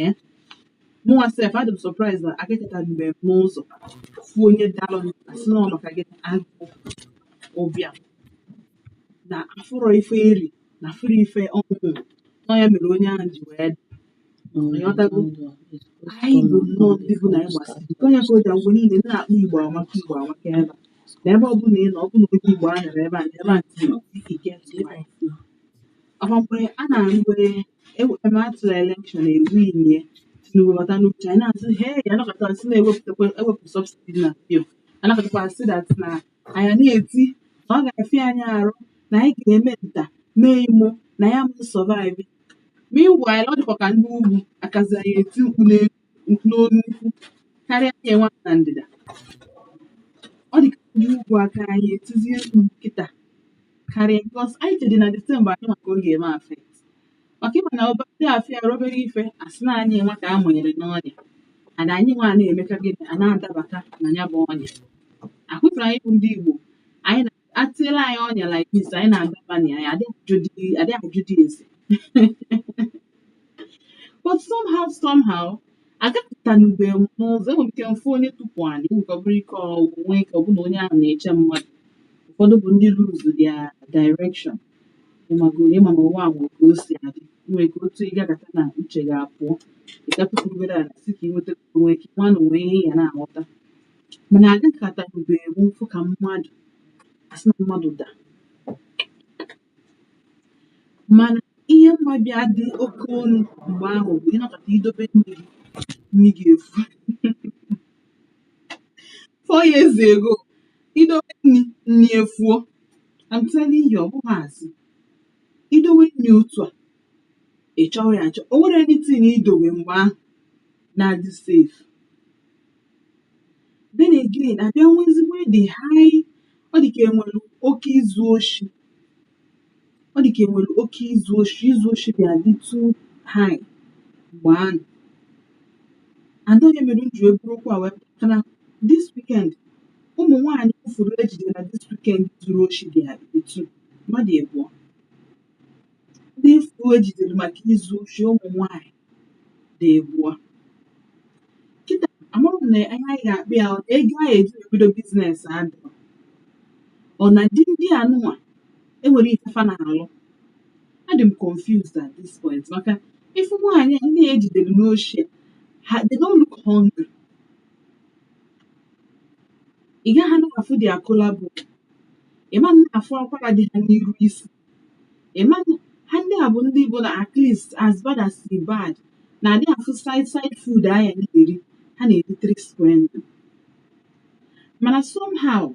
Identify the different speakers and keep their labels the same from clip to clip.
Speaker 1: eh mụnwa sef adị m surprise na agakọtabeghị m n'ụzọ fụ onye dalụ asị na ọ maka gị agụ ụbịam na afụrọ ife eri na afụrọ ife ọṅụṅụ nọ ya mere onye ahụ ji wee dị ịghọtago anyị bụ nnọọ ndị bụ na anyị gbasara nke onye ka o ji mgbe niile na-akpọ Igbo amaka ebe a na ebe ọ bụla ị nọ ọ bụ na onye Igbo a nọrọ ebe a na ebe a ike ọkwa mgbe a na-mgbe atụrụ elekshọn ewu inye Tinubu bata n'uche anyị na-asị he ya anakọta sị na-ewepụ sọbsidi na fio anakọtakwa sị dat na anyị na-eti na ọ ga-afịa anyị arụ na anyị ga-eme nta mee imo na ya mụ sọvaiv meanwhile ọ dịkwa ka ndị ugwu akazi anyị eti mkpu n'onnukwu karịa anyị enwe na ndịda ọ dị ka ndị ugwu aka anyị etizie mkpu nkịta karịa bikos anyị chedi na Disemba anyị maka ọ ga-eme afet maka ịma na ndị afịa obere ife asị na anyị nwa ka a mụnyere n'ọnya ana anyị nwa na-emeka gịnị a na-adabata na ya bụ ọnya akwụsịrị anyị bụ ndị Igbo anyị atịla anyị ọnya like this anyị na-adaba na ya adị ajụdị eze but somehow agapụtanube m n'ụzọ enwere ike mfe onye tupu anyị nke ọ bụrụ ike ọgwụ nwee ike ọ bụ na onye ahụ na-eche mmadụ ụfọdụ bụ ndị lose their direction ịmagoro ịma na ụwa nwere ka o si adị nwere ka otu ị gagata na uche ga-apụọ ịgatụkwurubere ala si ka ị nweta onwe ka nwa na onwe ihe ya na-aghọta mana agakọtanube m mfụ ka mmadụ asị na mmadụ daa mana ihe mma bịa dị oke ọnụ mgbe ahụ bụ ịnọkọta idobe nri ga-efu 4 years ago idobe nri efuo I'm telling you ọ bụghị asị idowe nri otu a ị chọrọ ya achọ o nwere anything idowe mgbe ahụ na-adị safe then again abịa nwezigbo dị high ọ dị ka enwere oke izu oshi izu oshi bịa dị too high mgbe ahụ and onye mere m ji eburukwa wee pụta na this weekend ụmụ nwaanyị kwufuru ejide na this weekend zuru oshi dị etu mmadụ abụọ ndị fu ejidere maka izu oshi ụmụ nwaanyị dị abụọ kịta amarụ m na anyị ga-akpị ya ego anyị eji ebido biznes adị ọ na ndị anụnwa enwere ifefa na-alụ adị m confused at this point maka ifu nwaanyị ndị ejidere n'oshi they don't look hungry ị gaghị na-afụ dị akụla bụ ịma na-afụ akwara dị ha n'iru isi ịma ha ndị a bụ ndị bụ na at least as bad as the bad na adị afụ side food anya na-eri ha na-eri 3 square meal mana somehow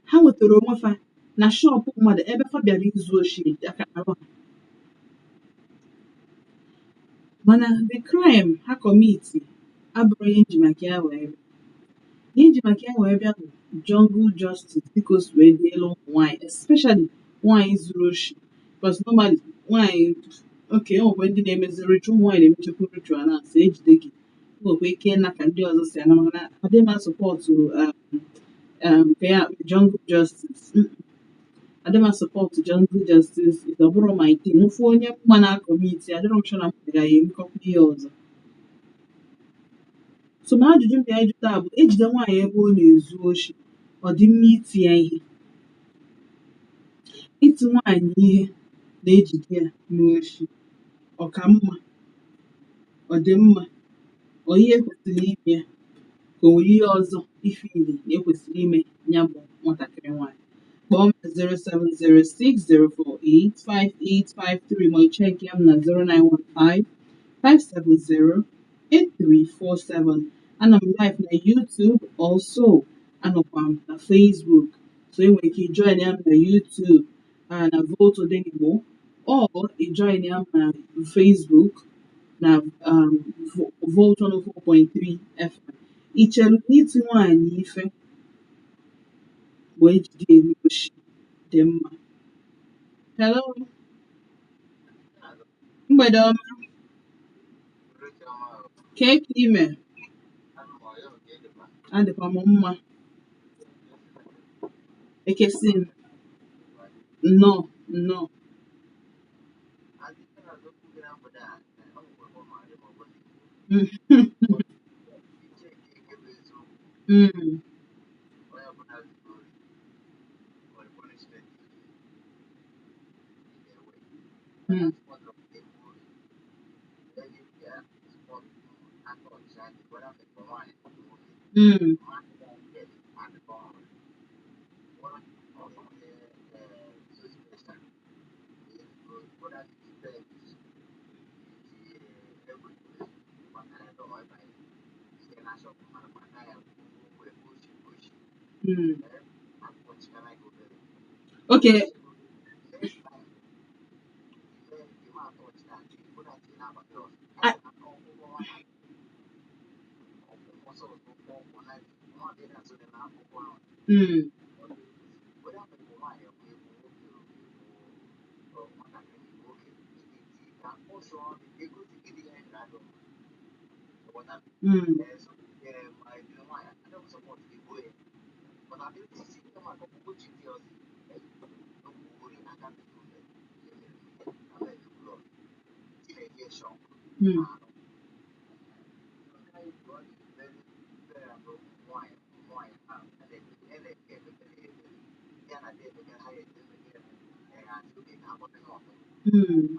Speaker 1: ha nwetara onwe fa na shọpụ mmadụ ebe fa bịara izu oshi aka arụ ha mana the crime ha kọmiti abụrụ ihe nji maka ya wee bịa ihe nji maka ya wee bịa bụ jungle justice dịka o si wee dị elu ụmụ nwaanyị especially nwaanyị zuru oshi because normally nwaanyị oke enwekwe ndị na-emezi ritual ụmụ nwaanyị na-emechekwa ritual na-asị ejide gị enwekwe ike na ka ndị ọzọ si ana maka na adịghị m sọpọtụ nke ya jungle justice adịghị m sọpọtụ jungle justice ọ bụrụ my thing mfu onye mma na kọmiti adịrọ m sure na mmadụ ga-emekọkwa ihe ọzọ so ma ajụjụ m bịa ịjụta bụ ejide nwaanyị ebe ọ na-ezu oshi ọ dị mma iti ya ihe iti nwaanyị ihe na-ejide ya n'oshi ọ ka mma ọ dị mma ọ ihe ekwesịrị ime ya ka o nwere ihe ọzọ ifili na ekwesịrị ime ya bụ nwatakịrị nwaanyị kpọọ m 07060485853 ma ọ cheki ya m na 09155708347 ana m live na YouTube also anọkwa m na Facebook so enwere ike join ya m na YouTube na Vote Odenigbo or join ya m na Facebook na Vote 104.3 FM ichelu n'iti nwaanyị ife wee jide elu oshi dị mma. Hello, mgbede ọma, kee ka ime adịkwa m mma ekesi m nnọọ Mm. Mm. Mm. Mm. Mm. Okay. I, mm. Mm. Mm. Mm.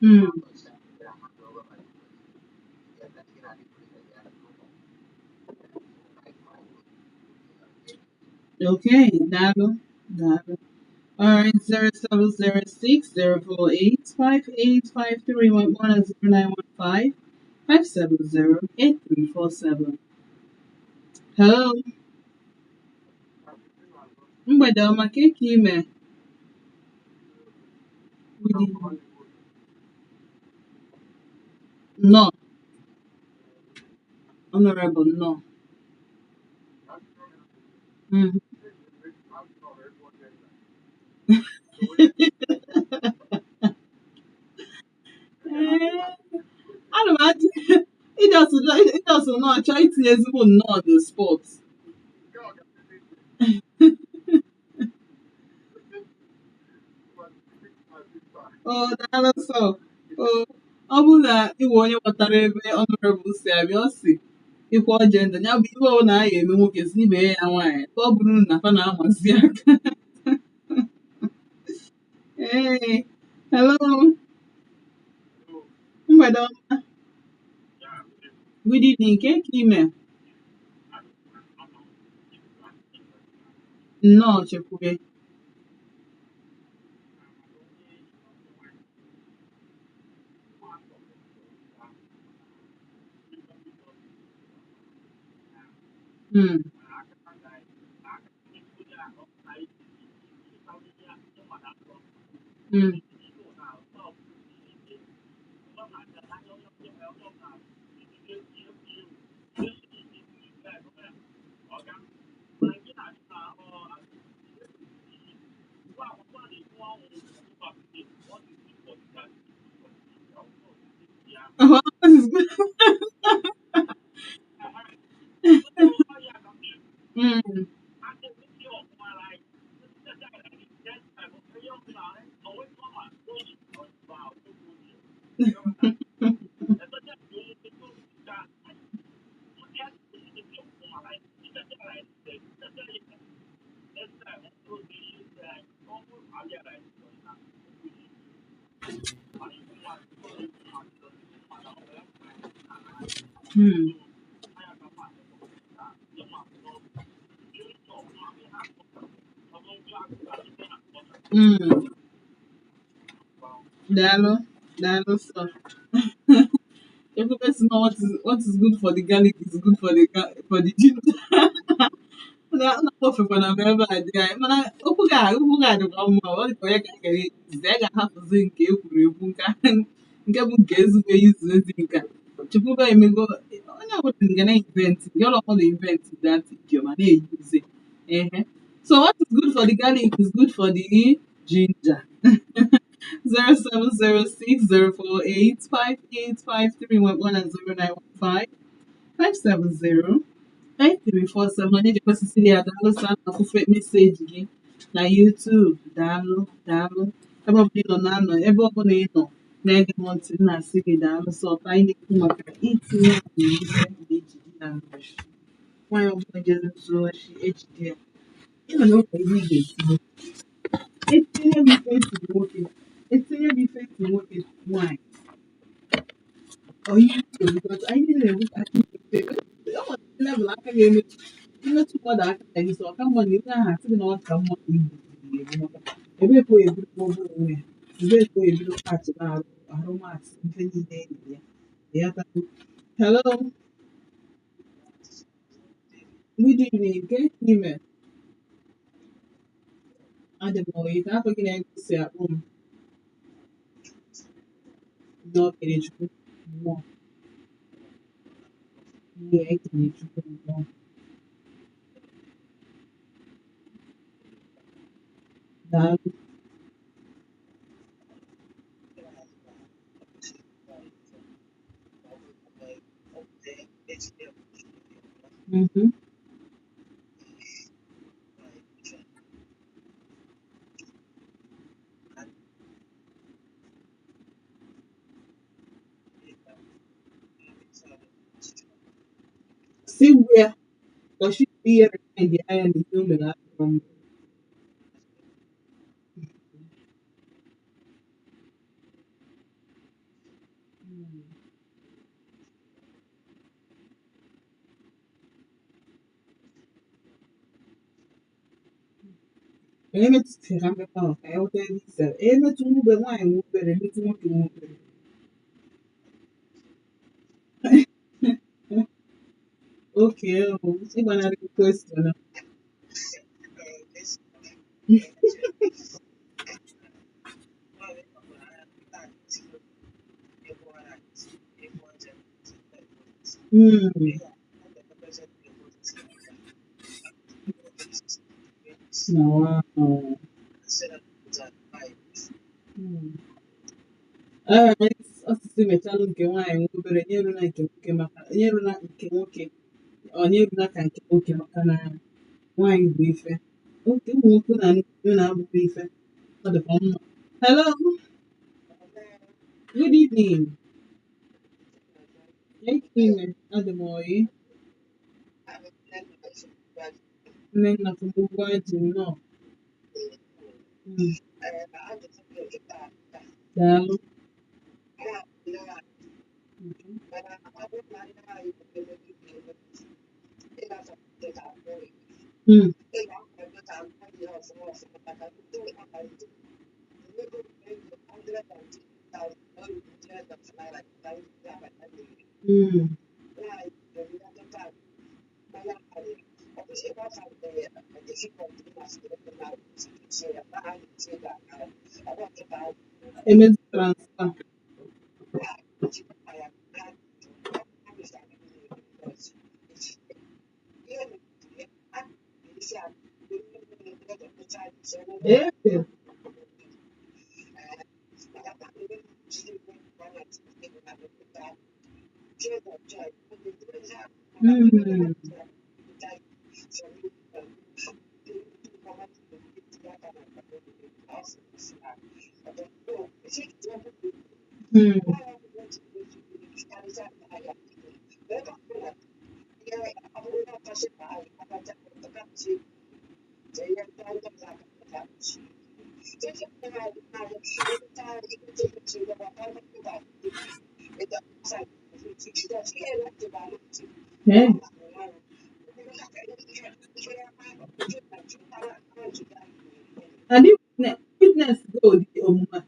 Speaker 1: Mm. Okay, that'll. All right, 0706 048 5853 0915 570 8347. Hello, mgbede ọma ka eke ime widi nnọọ honorable nnọọ. Mhm. Ee, ana m ajụ ịjọsụ nnọọ chọọ itinye ezigbo nnọọ the sport. O daalụ sọ. O ọ bụrụ na ịwụ onye ghọtara ebe honorable si abịa ọ si ịkwa jenda ya bụ iwe ọ na-aya eme nwoke si ibe ya nwaanyị ka ọ bụrụ na fa na-amazi aka. Ee, hello, mgbede ọma, good evening, ka eke ime nnọọ chekwube. Mm. Mm. Oh, this is good. Mm. Mm. Mm. Daalụ, daalụ sọ. Everybody know what is good for the garlic is good for the ginger. Na-akpọfekwana m ebe a dị anyị mana okwu ga adịkwa mma ọ dịka onye ka a ga-ejizi a ga-ahapụzi nke ekwuru ekwu nke bụ nke ezigbo izu ozi nka chukwuba emego onye ọbụla nga na-invent nke ọlọkọ na-invent that idiom ma na-eyuze ehe so what is good for the garlic is good for the ginger. 0706 048 5853 and 0915 570 onye jikwa Cecilia daalụ sa na ofufe meseji gị na YouTube daalụ daalụ ebe ọbụla ị nọ na-anọ ebe ọbụla ị nọ na-ege m ntị m na-asị gị daalụ sọ ka anyị na-ekwu maka itinye n'ihe na-ejide na nrọshi nwaanyị ọbụla jere zuo oshi ejide ya ịnọ n'oge ihe ị ga-etinye etinye m ife eti nwoke etinye m ife eti nwoke nwaanyị ọyị because anyị niile na-enweta ife level aka ga-emetụ mmetụ mmadụ aka na gị sọ ọka mma na ebe ahụ asị gị na ọ ka mma na ibu ga-ebu maka ebe ka o ebido ọbụrụ onwe ya ebe ka o ebido paachị na arụmasị ife niile enyi ya ya tago hello good evening nke ime adị m oyi ka afọ gị na-egosi akpọ m n'okere chukwu mmụọ ihe ekele chukwu mmụọ daalụ mhm si where because she be here and the iron is no me that from emetụta ha mmekpa ahụ ka ya weta ebe ise emetụ nwube nwaanyị nwubere emetụ nwoke nwubere oke ịgbanarị kwesịrị na ọsịsị mechalụ nke nwaanyị nwubere nyeruna nke nwoke maka nyeruna nke nwoke ọ nyeruna ka nke nwoke maka na nwaanyị bụ ife oke ụmụ nwoke na nnukwu na-abụkwa ife ọ dịkwa mma hello good evening ime adị m oyi nne nna fụgbugwa ji nnọọ daalụ emezi transfa ee and witness go dị omume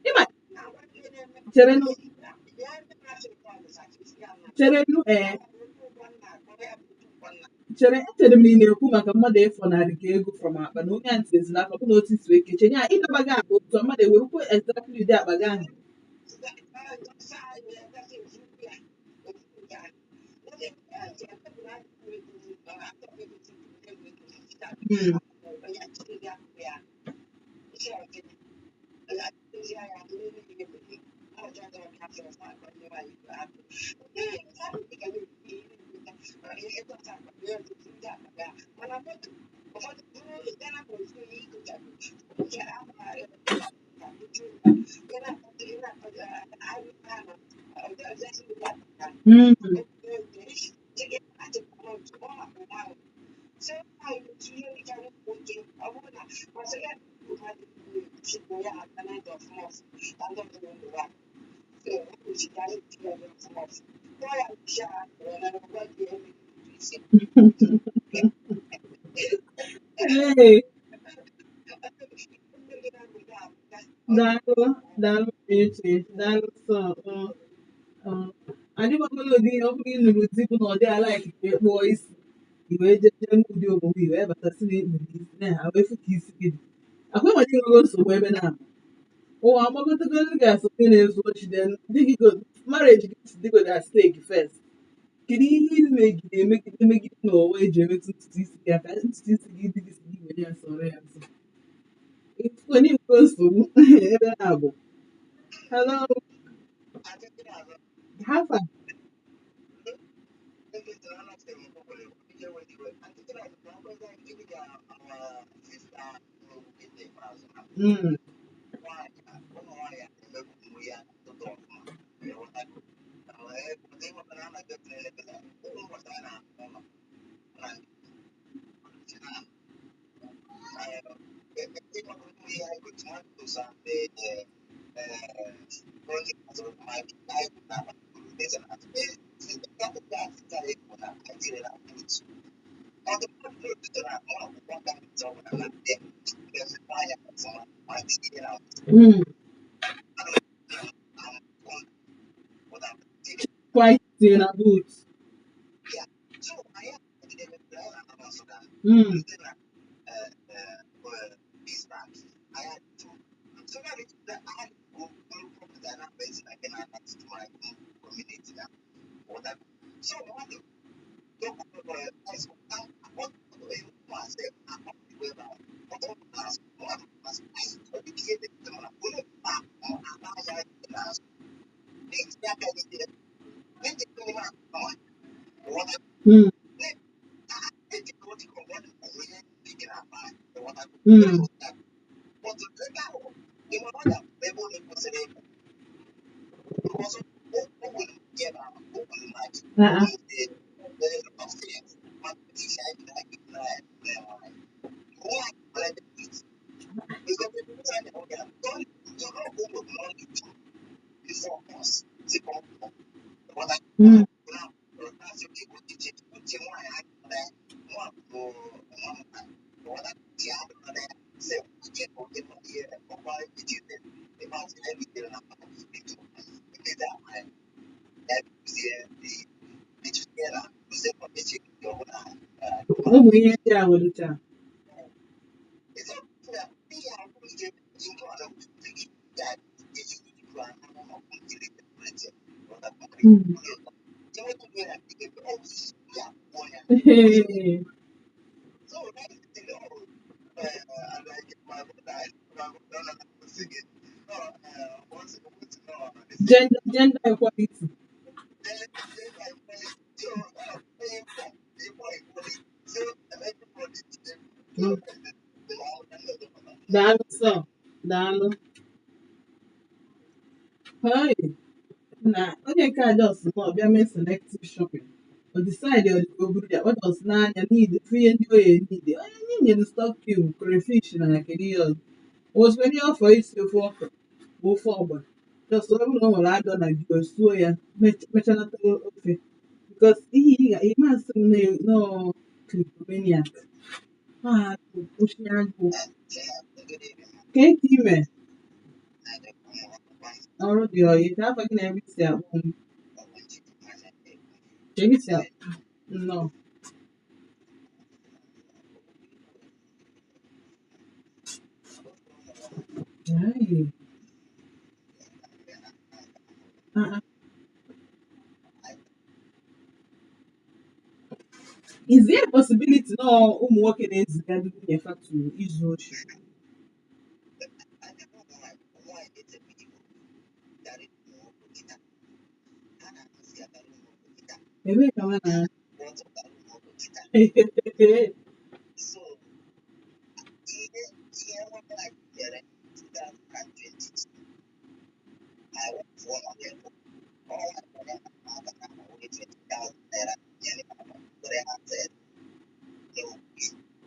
Speaker 1: ịma cherenụ cherenụ echere m na ị na-ekwu maka mmadụ ịfọnarị ka ego from akpa na onye ntị ezila aka ọ bụ na otu isi eke chenye ya ịnabaga akpa otu mmadụ ewerukwu exactly ụdị akpa gị ahụ Mm. Hey, daalụ daalụ echi daalụ sọ adịgbagolo ụdị ọ bụrụ ịnụrụ di bụ na ọ dị ala ikike kpụọ isi i wee jee n'ụdị omume i wee batasị na ịkpụrụ isi na ha wee fụ ka isi gị dị akwa nwere ịnwego nsogbu ebe na ụwa agbagotagoro ga-asụ gị na-ezu ochi den di gị marriage gị si digo ga stake first kedu ihe ị megide emegide megide na ụwa eji emetụ ntutu isi gị aka ntutu isi gị dị gị si gị were ya sọrọ ya nsọ onye nwego nsogbu ebe na abụ hello how far mm. Mm. Quite in a boot mm. Mm. Mm. Uh-uh. Mm. Ụmụ ihe ndị a welụcha mm. Hey. Gender equality mm. Daalụ sọ daalụ hey. Na onye nke a just ma ọ bịa mee selective shopping o decide ọ bụrụ ya ọ just n'anya need fụ ihe ndị oye need onye nye nyere stock cube crayfish na kedu ihe ọzọ ozugbo ihe ọfọ isi ofe ọkụ ma ofe ọgba just ọ bụrụ na o nwere adọ na ji o suo ya mechanata ofe because ihe ịma nsị m nọ clipomaniac oshi agụ ka eke ime ọrụ dị oyi ka afọ gị na ebe isi akpọ m ebe isi akpọ nnọọ Hey. Uh-uh. Is there a possibility na ụmụ nwoke na-eziga ndị nwunye fa to izu ochi ebee ka nwa na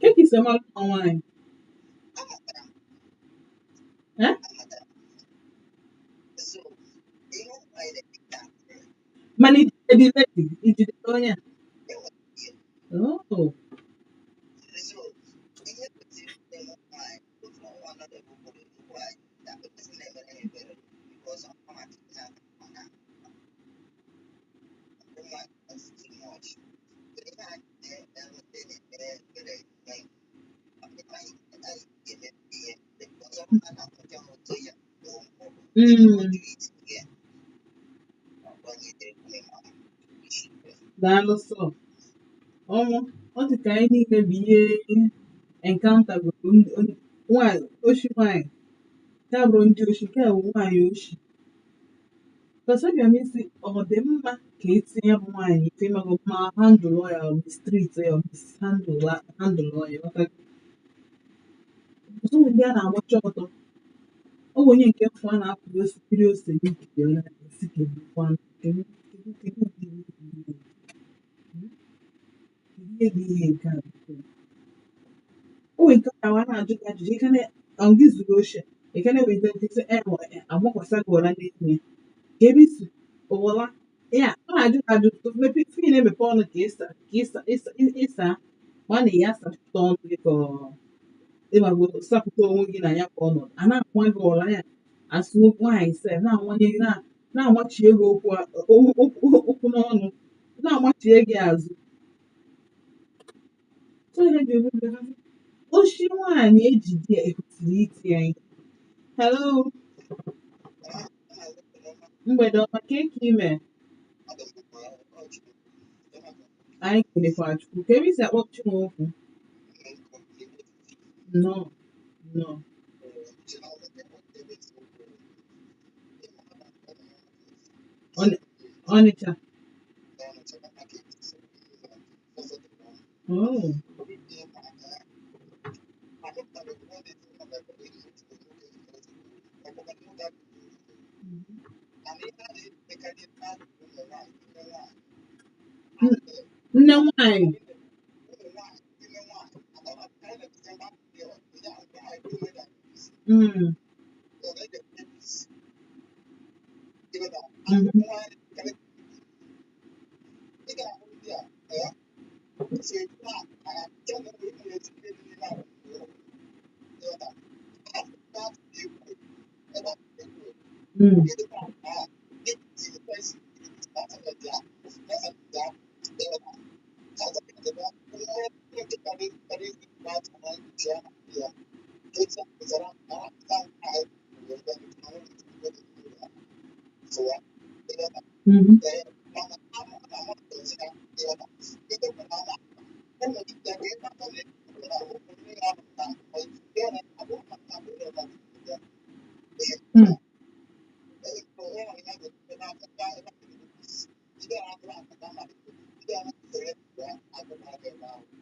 Speaker 1: keki sị mmalụ nwa nwaanyị eh? Mana ijide onye a oh. Mm. Daalụ sọ ọnwụ ọ dị ka anyị niile bụ ihe enkaụnta gwuru nwaanyị oshi nwaanyị nke a bụrụ ndị oshi nke a bụ nwaanyị oshi kasabịa m isi ọ dị mma ka etinye bụ nwaanyị ife mago ma handụl ya ọ bụ striti ya ọ bụ handụl ya ọtụtụ ndị a na-agbacha ọtọ ọ bụ onye nke mfụ a na-apụghị osikiri ose n'ikiri ọ na-esi kedu ihe bụ ihe nke a o nwere nke awa na-ajụ gị ajụjụ ikene gị zuru oche ikene wete nkịtị agbakwasa gị ụra n'ime ka ebe isi ụwọla ya ọ na-ajụ gị ajụjụ mepe ife na-emepe ọnụ ka ịsa ma na ya asapụta ọnụ gị ka ịmago sapụta onwe gị na ya ka ọnọdụ a na-akwa gị ụra ya asụ nwaanyị sef na-amanye na-amachie gị okwu n'ọnụ na-amachie gị azụ oshi nwaanyị ejide ekwesịrị iti ya ihe hello mgbede ọma ka eke ime anyị kelekwa chukwu ka ebe isi akpọchi m okwu nnọọ nnọọ Ọnịcha oh nne nwanyị mm. Mhm. Mm. Mhm. Mm.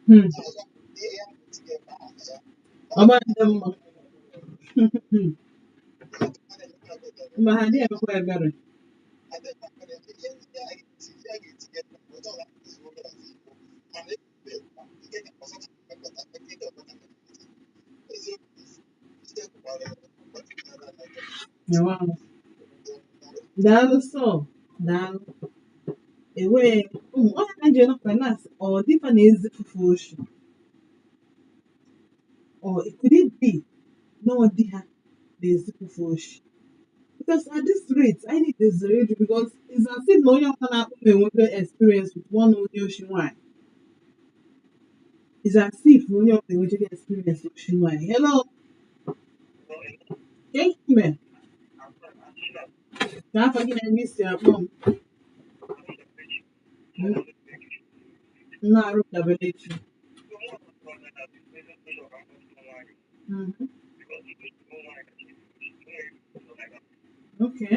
Speaker 1: Mm. Ọma ndị mma mgbe ha adịghị emekwa ebere wow. Daalụ sọ daalụ ewee ụmụ onye na ji enokwa nas ọ dịkwa na ezi fufu oshi or could it be na ọ dị ha na-ezi fufu oshi because at this rate I need this rate because it's as if na onye ọbụla na-akpọ m enwebe experience with one onye oshi nwanyị it's as if na onye ọbụla enwechaghị experience with oshi nwanyị hello thank you man ka afọ gị na-eme isi akpọ m na-arụ dabelechi okay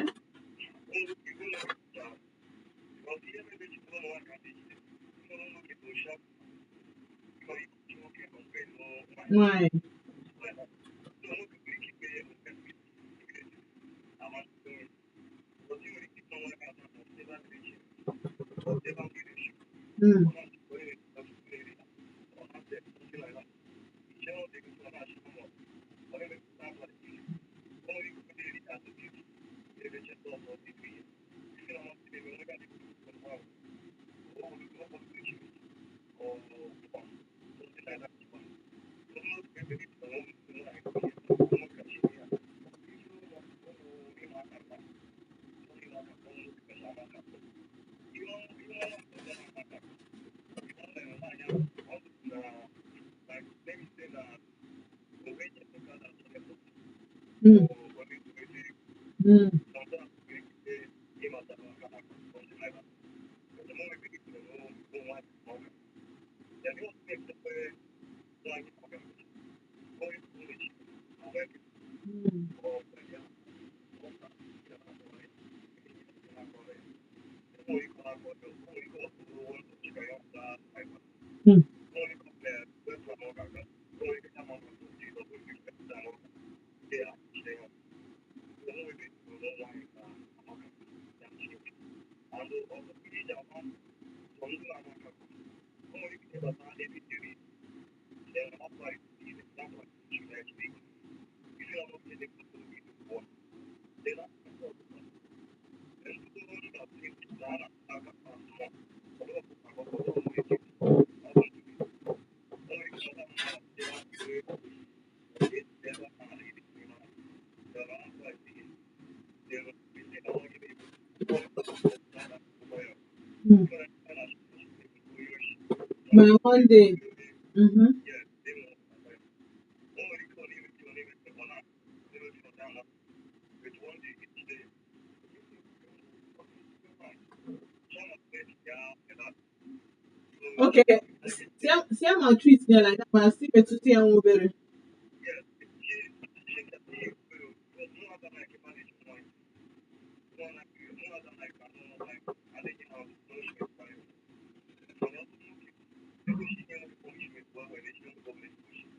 Speaker 1: Mm. Mm. Mm. Mm. Mm. Mm. By one day. Mm-hmm. Okay. See how treat me like that, but I still be to see how very.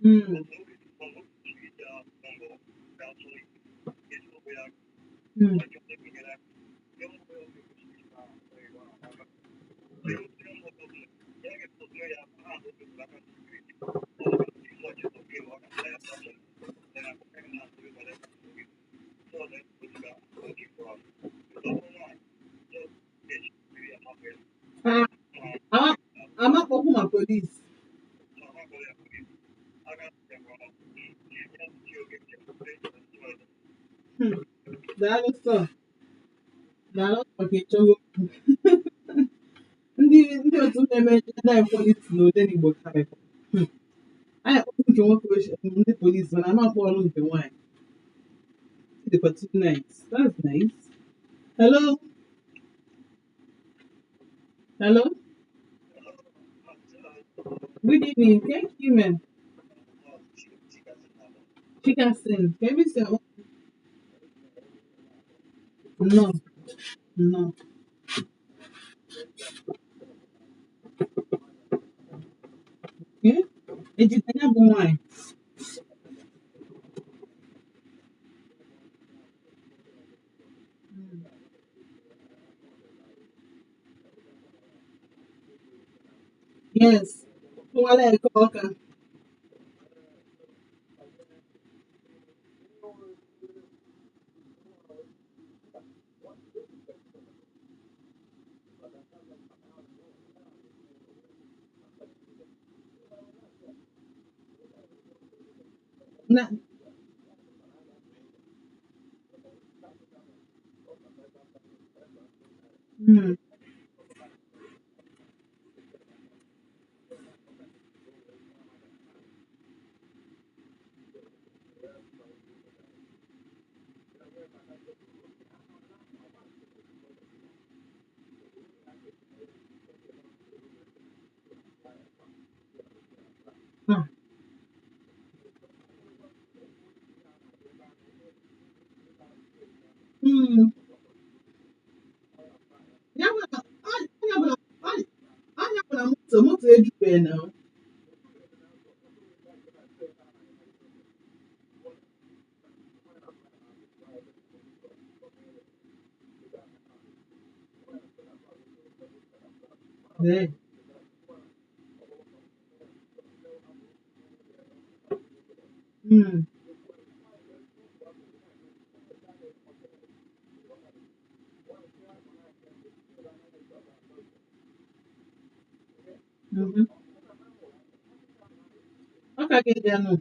Speaker 1: Mm. Mm. Ah, I'm not talking my police. Hmm. Daalụ sọ. Daalụ maka ịchọgo. Ndị otu na-eme gender equality n'oden Igbo karịkwa. Hmm. Anyị akpọrọ nke nwoke ndị polisi mana ama akpọ ọrụ nke nwaanyị. It dịkwa too nice. That's nice. Hello? Hello? Good evening. Thank you, ma'am. Chicken. Can we say no? No. Yeah? Ejikanya bụ nwaanyị. Yes. Ụwala eke ọka. Na. Mm. Ah. Mm. Ya bụ na anya bụ na moto ejubeghị na. Yeah. Mm. Mm-hmm. Okay, get there no.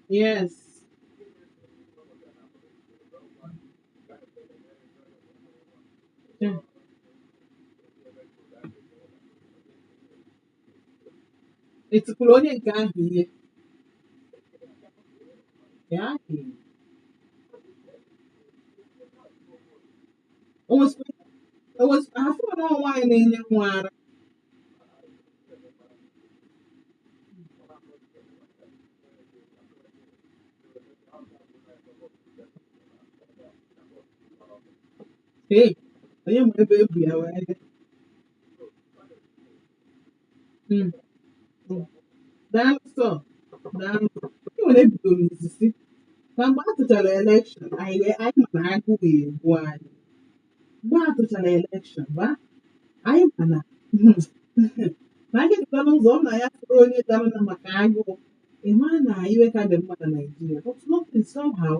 Speaker 1: Yes. Yeah. Etikwuru onye nke ahụ ihe. Ya ahụ. O nwezikwa afọ na nwaanyị na-enye nwa ara. Hey, onye ma ebe ebu ya wee dị. Mm. Mm. Daalụ sọ. Daalụ. Ị nwere ebidoro izizi. Na mgbe a tụchara elekshọn, anyị ma na agụụ ga-egbu anyị. Mgbe a tụchara elekshọn, anyị ma na na anyị dịkwa n'ụzọ ọ na ya fụrụ onye dara na maka agụụ. Ị mara na iwe ka dị mma na Naịjirịa, but nothing somehow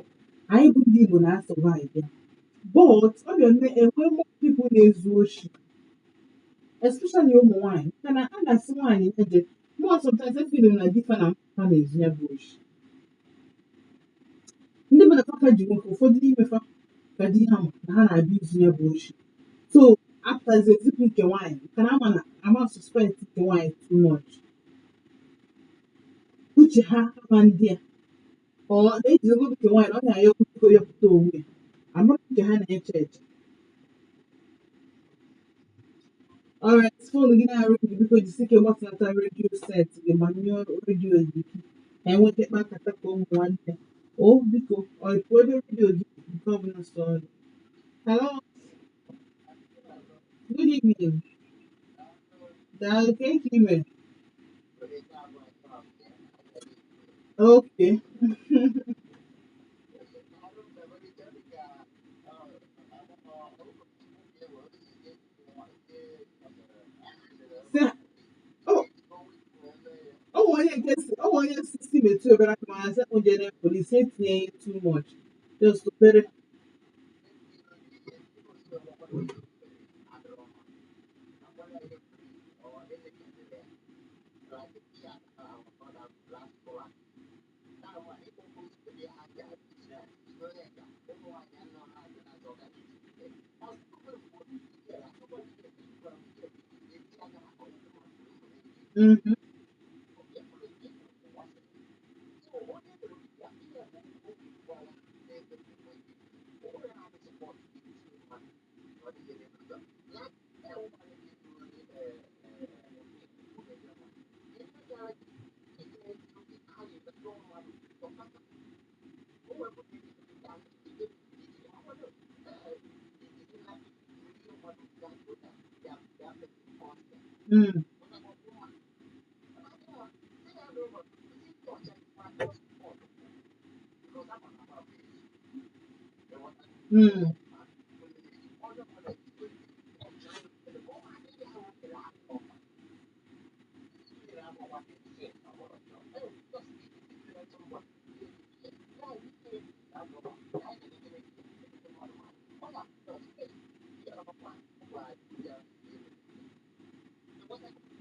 Speaker 1: anyị bụ ndị Igbo na-asọvaịv ya. But ọ ga-eme enwe more people na-ezu oshi, especially ụmụ nwaanyị maka na a na-asị nwaanyị eje more sometimes efili na difa na mpa na-ezu ya bụ oshi. Ndị mmadụ aka ji nwoke ụfọdụ n'imefa ka di ha ma na ha na-abịa izu ya bụ oshi. So apụtazi ezipụ nke nwaanyị maka na ama suspect nke nwaanyị too much. Uche ha ama ndị a ọ na-eji ego nke nwaanyị na ọ na-aya okwuko ya pụta onwe ya. Amara nke ha na-eche eche. Alright, phone gị na-arụ gị biko jisi ike gbasanata redio set gị gbanyụọ redio gị ka enweta kpa nkata ka ụmụ nwanne. O biko ọ pụọ ebe redio gị nke ọbụla sọ ọnụ. Hello, good evening. Daalụ ka eke ime. Okay. Sị ọ ọ nwe onye si metụ obere aka ma hazi akpụ jere polisi etinye ya too much. Just obere. Mm-hmm. Mm. Mm.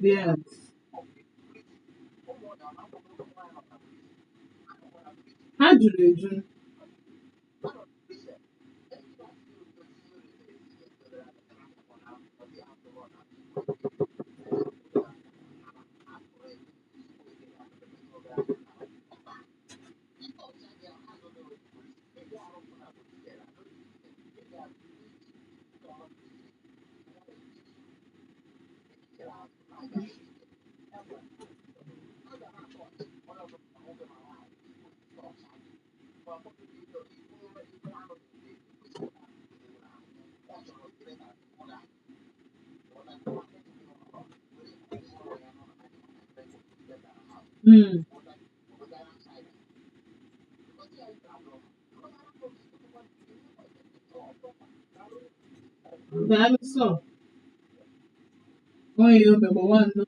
Speaker 1: Yes. Ha jụrụ eju. Mm. Daalụ sọ. Onye o mebe one no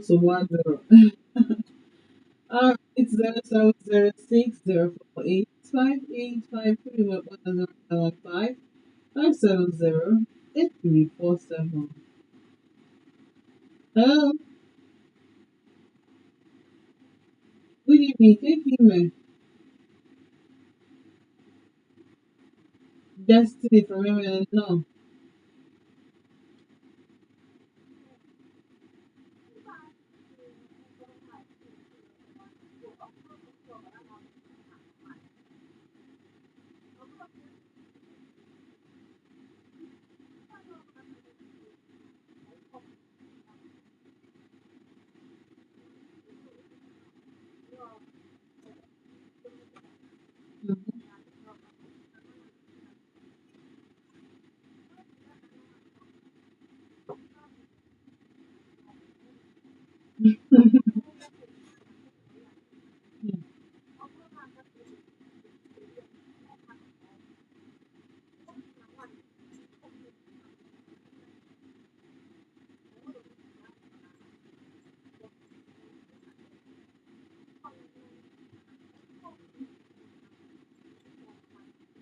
Speaker 1: so one zero. It's 0706048585 570 Hello, good evening. Take email. Destiny from Emily. No.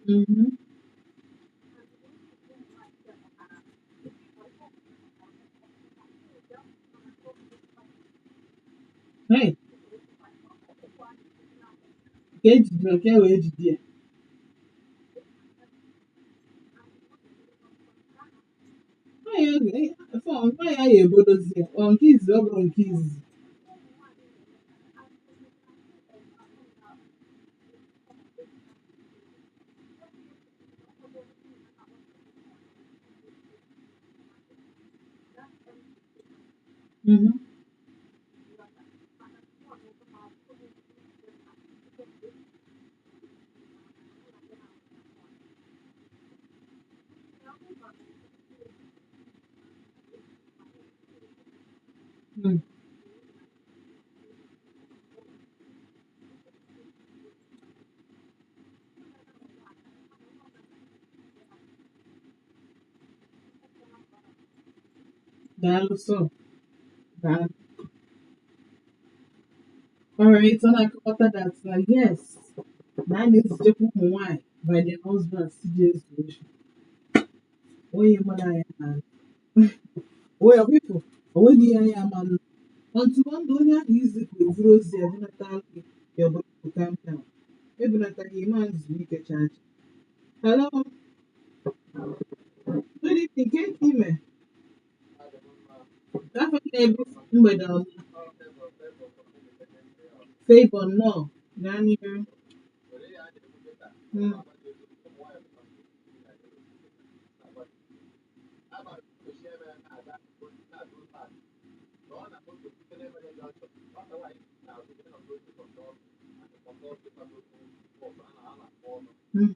Speaker 1: Mm-hmm. Hey, keji dị oke wee jide ya. Nwaanyị a ya ebodozi ya. Ọ nke izizi ọ bụrụ nke izizi. Mm-hmm. Mm. Daalụ sọ. Daalụ. Alright, ọ na-akọwata that na yes, na a na-ezichekwa ụmụ nwaanyị by their husbands CJ solution. Onye mara ya na onye ọbịpụ onweghị ihe anyị ama nụ. Until one day onye ahụ izipụ ezuru ozi ya bunata gị ya obodo calm down. Ebunataghị ime nzu ike chacha. Hello, good evening, ke ka ime? Afọ na-ebu mgbede ọma. Favor nnọọ. Gaa n'ihu. Mm. Mm.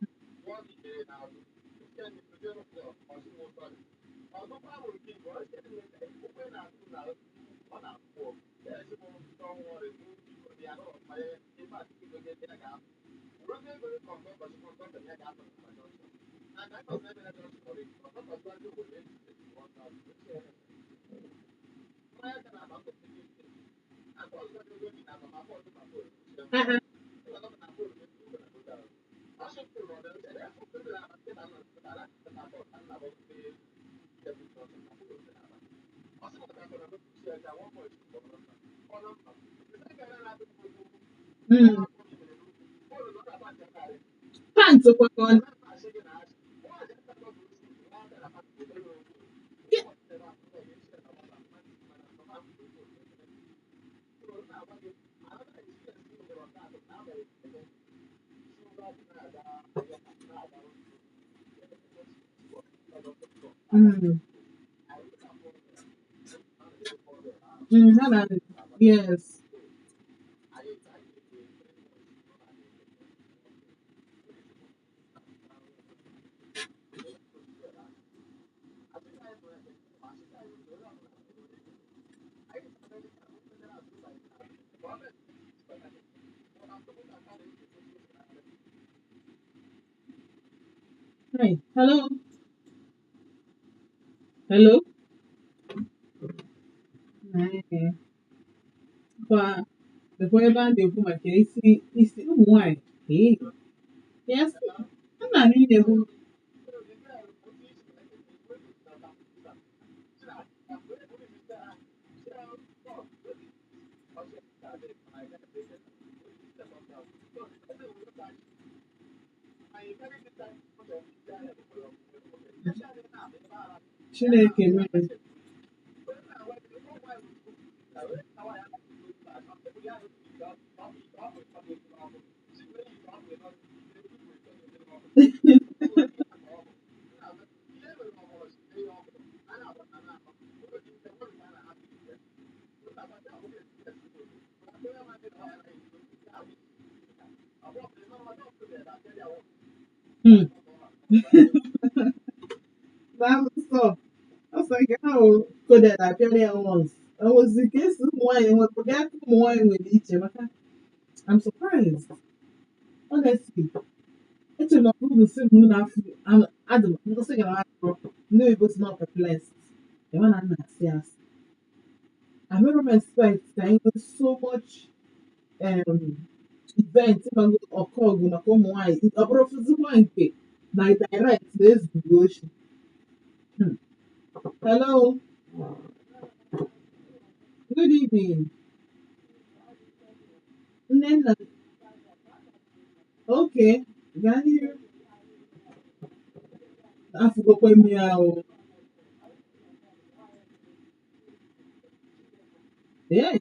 Speaker 1: Uh-uh. Mm. Pants kwa on. Mm. Mm. Yes. Hi. Hello. Hello. Hi. Kwa before ebe a na-ekwu maka isi ụmụ nwanyị. Hey. Yes. A na-anụ ị na-ekwu. Chineke mere. Hmm. That was so. I was like, how could that appear there once? I was the case of why and what forgot why with each other. I'm surprised. Honestly. It's not the same moon after I'm Adam. I'm not saying I'm no, it was not perplexed. The one I'm not yes. I never expect that it was so much event occur na ụmụ nwanyị ọ bụrụzikwa nke na direct na-ezughi oshi. Hmm. Hello, good evening. Nnenna, okay, gaa n'ihu. Afụgokwa m ya o. Yeah.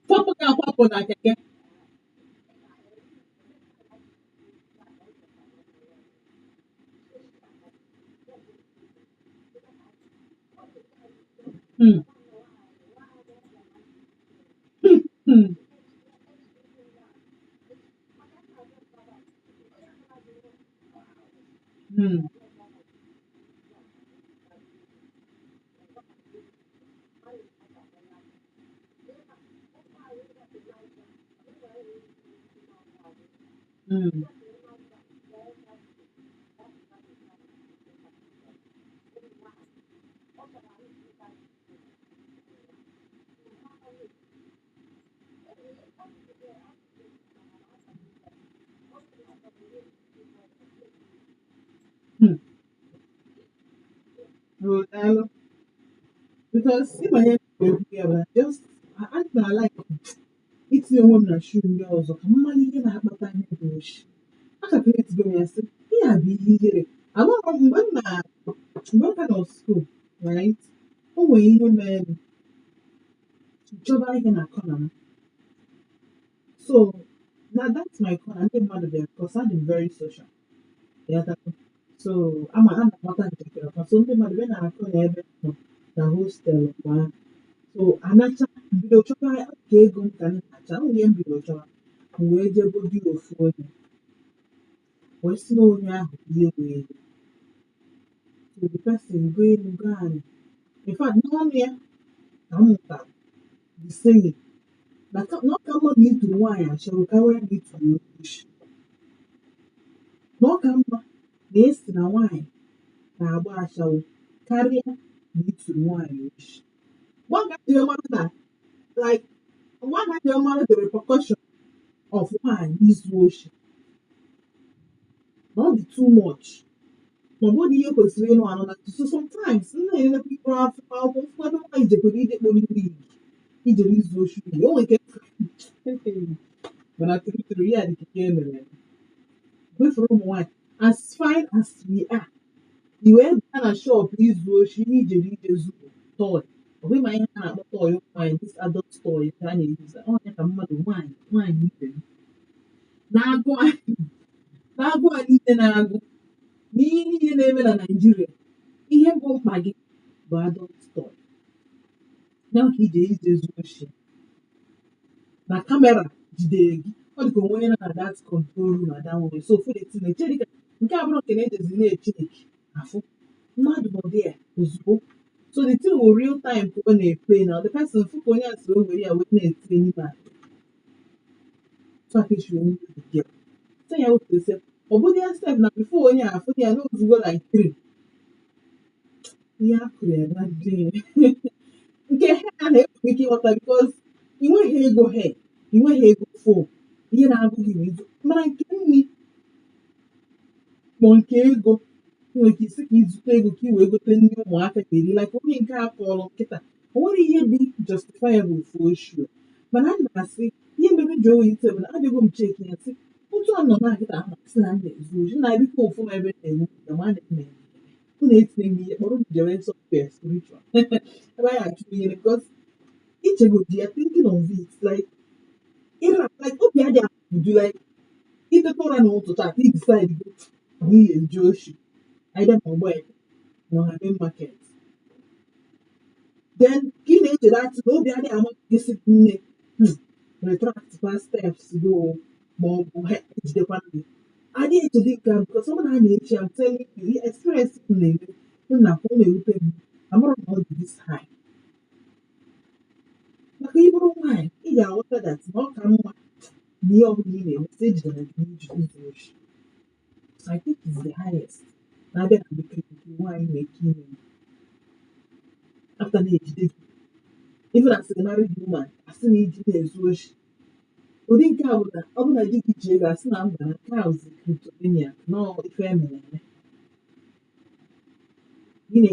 Speaker 1: Kwapụ ka akwapụ na keke. Hmm. Hmm. Hmm. Hmm. Hmm. Oh, daalụ. Because ịbanye na-ekwu ya bụ na just I na like itinye onwe m na shoe ndị ọzọ ka m mara ihe na-akpata ihe bụ oshi. Akakọrịtịgo m ya sị, ihe a bụ ihe ihere. Amaghị m mgbe m ka nọ school, right? O nwere ihe mere chọba ihe na kọna m. So na that's my corner. Ndị mmadụ bịara because I'm very social. Ịghọtago? So a na-amata njakịrị ọkwa. So ndị mmadụ bịa na-akọ na ebe m nọ na hostelụ mgbe ahụ. So anacha bido chọba ka ego m ka m na-acha. O nwere ihe m bido chọba. M wee jee godi ofu onye. Wee sị na onye ahụ ihe wee so the person go elu go ala. In fact, n'ọnụ ya ka m mụtara the saying na ọ ka mma na ituru nwaanyị ashawo karịa na ituru ya oshi. Na ọ ka mma na esi na nwaanyị na-agba ashawo karịa na ituru nwaanyị oshi. Gbagaji mara na like gbagaji mara the repercussion of nwaanyị izu oshi. Na ọ dị too much. Ma ọ bụrụ ihe kwesịrị ịnụ anụ na so sometimes m na-elekwa ikpe akwụkwọ ụfọdụ nwaanyị jekwara ije kpọrọ iwu ijere izu oshi o nwere ike mana tiri ya dị ka ihe emere eme. Kwefere ụmụ nwaanyị as fine as we are i wee baa na shop izu oshi ihe ijere ije zuru toy ọ bụghị ma ihe a na-akpọ toy ụmụ nwaanyị this adult toy ka a na-eyiza ọnya ka mmadụ nwaanyị ibe m na-agụ a niile na-agụ n'ihe niile na-eme na Naịjirịa ihe bụ mkpa gị bụ adult toy. Ya ka ije zuo oshi na kamera jidere gị. Ọ dị ka onwe onye nọ na that control room na that moment. So ofu na-eti na-eche dịka nke a bụrụ nke na-ejezi na-eche afụ mmadụ nọ there ozugbo. So the thing will real time ka ọ na-play now. The person fụ ka onye a sị o were ya wee na-etinye n'ime akpa. So aka esi onye dị there. So ya otu ese ọ bụrụ ya step na before onye a afụ ya n'ozugbo like 3. Ihe a kụrụ ya na dị nke ha na-enwe ike ịghọta because ị nweghị ego hair, ị nweghị ego phone, ihe na-agụ gị bụ izu mana nke nri ma nke ego nwere ike isi ka ịzụta ego ka ị wee gote nri ụmụaka ga-eri like onye nke a kọrọ nkịta. O nwere ihe dị justifiable for sure. Mana a na-asị ihe mere ji owe ite bụ na adịgo m cheki ya sị otu a nọ na nkịta ahụ sị na m na-ezu oji na-abịkwa ofu m ebe na-enwe ya ma na-eme ụ na-etinye m ihe kpọrọ m jewe software spiritual ebe anyị achụ ihe because ichegodi ya thinking of it like like obi adị apụju like iteta ụra n'ụtụtụ ata i decide go n'ihe nje oshi either ma ọgbọ eke ma ọha main market then ka ị na-echere atụ na obi adị ama gịsị nne retract past steps go ma ọ bụ ha ejidekwa gị adị echedi nke a because ọ bụrụ na a na-echi am telling you experience m na-eme nna ka ọ na-ewute m amụrụ na ọ dị this high maka ị bụrụ nwaanyị ị ga-aghọta that na ọ ka mma na ihe ọbụla ị na-enweta ejidere gị n'iji ụzọ oshi. So I think it's the highest na-abịa na bekee nke nwaanyị na-eke ime after na-ejide gị even as a married woman asị na iji na-ezu oshi ụdị nke a bụ na ọ bụ na di gị ji ego asị na mba na nke a ozi cryptomania nọọ ife emere eme gịnị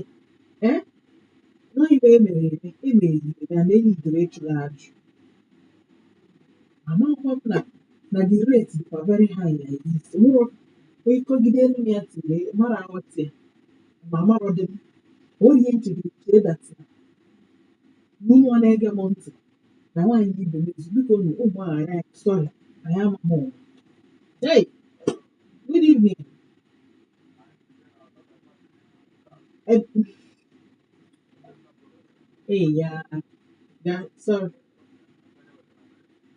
Speaker 1: nọọ ife emere eme emeriri ya na enyi idere ịchụrụ ajụ amaghịkwa m na the rate dịkwa very high like this nwụrụ ịkọgide elu ya tiri mara aghọta ya ma amarọdị m onye ihe nchegide chee datịra n'ụmụ ọ na-ege m ntị na nwaanyị ibe m ezi biko nụ ụmụ aghara ya sorry anyị amaghị ụwa. Hey, good evening. Hey, ya sorry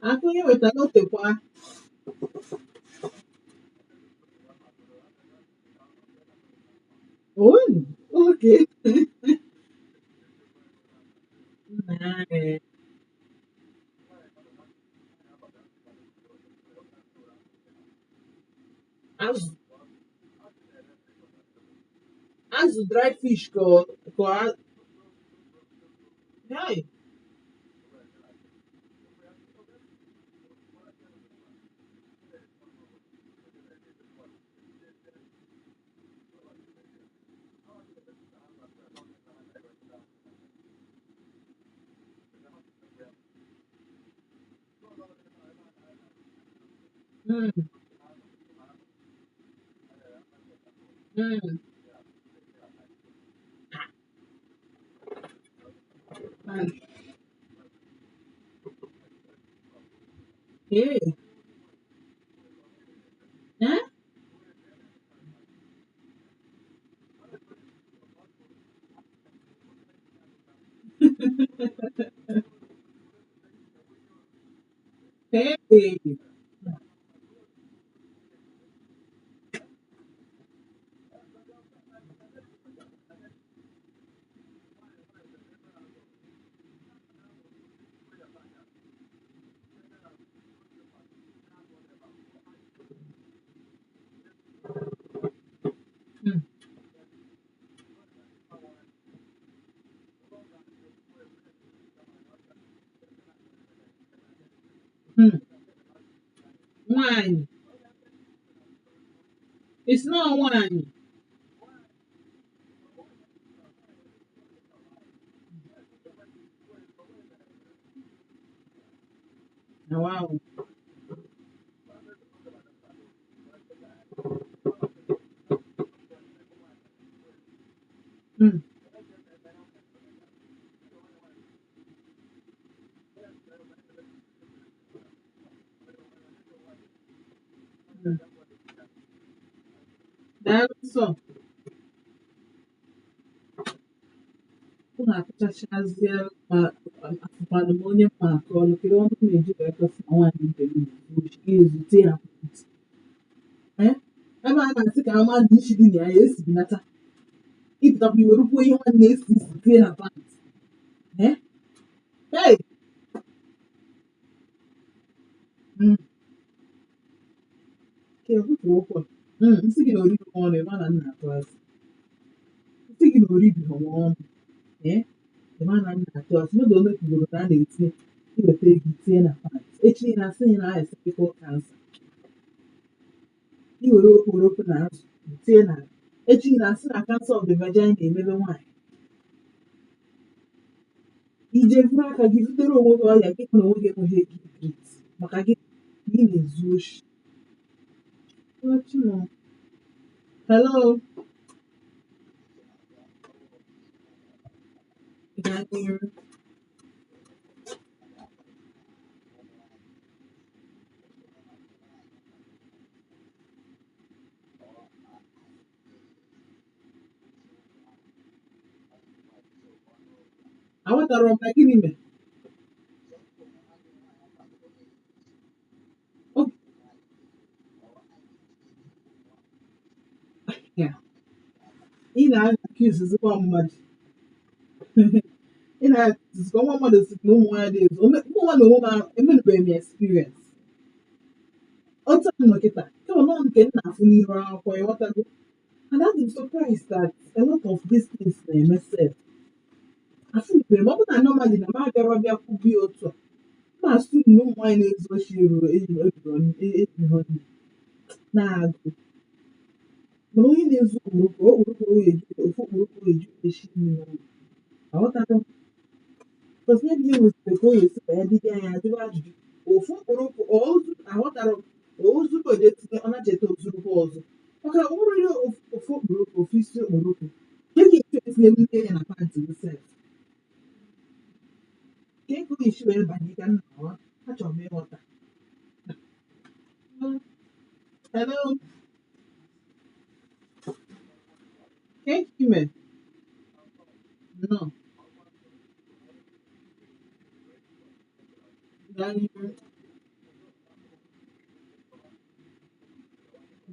Speaker 1: aka onye wetara otekwa okay azụ azụ dry fish ka hey mm, mm, mm. Hey, huh? Hey. Mm, mm. Nwaanyị it's not nwaanyị na wow mm, mm. Daalụ sọ na-atụchachazie ma afụkwanụ m onye mma aka ọlụ kedu ọnụ m na-eji wee kọsị na nwaanyị ibe m ga-ezute ya ntị ebe a na-asị ka ama dị ichi dị na ya esibinata ịpụtakwa iwerukwu ihe nwanne esi isi tie na pant hey ke kwupụ okwu nsị gị na oribi m ọnụ ebe a na nna atụ asị nsị gị na oribi m ọnụ ebe a na nna atụ asị n'oge onye kwugoro na a na-etinye iweta ego itinye na pant echi na asị na ahịa cervical cancer iwere okporoko na azụ tinye na echi na asị na cancer of the vagina na-emebe nwaanyị ije buru aka gị butere onwe gị ọrịa gị na onwe gị enweghị ego ikrit maka gị na-ezu oshi hello aghọtara m na gịnị mere ị na-akụzizikwa mmadụ ị na-akụzizikwa nwa mmadụ si na ụmụ nwaanyị dị ezu ụmụ nwaanyị onwe m emenubeghị m experience otu a nọ kịta kama nọ nke m na-afụ n'ihu akwụkwọ ịghọtago and I'm surprised that a lot of these things na-eme sef afụnubere m ọ bụ na normally na m abịara bịa kwubi otu a ma asụ na ụmụ nwaanyị na-ezu oshi ejiro nne na-agụ mana onye na-ezu okporoko ofu okporoko eju eshi mmiri aghọtago because maybe ihe nwezire ka o ya esi ka ya dịdị anya ajụba ajụjụ ofu okporoko aghọtara ozuru oje tinye ọ na-cheta ozurukwa ọzọ maka nwere ofu okporoko ofu isi okporoko nke ga eche etinye n'ime ya na pantị gị sef ka ego isi wee banye ka nna wa achọrọ m ịghọta hello ime nnọọ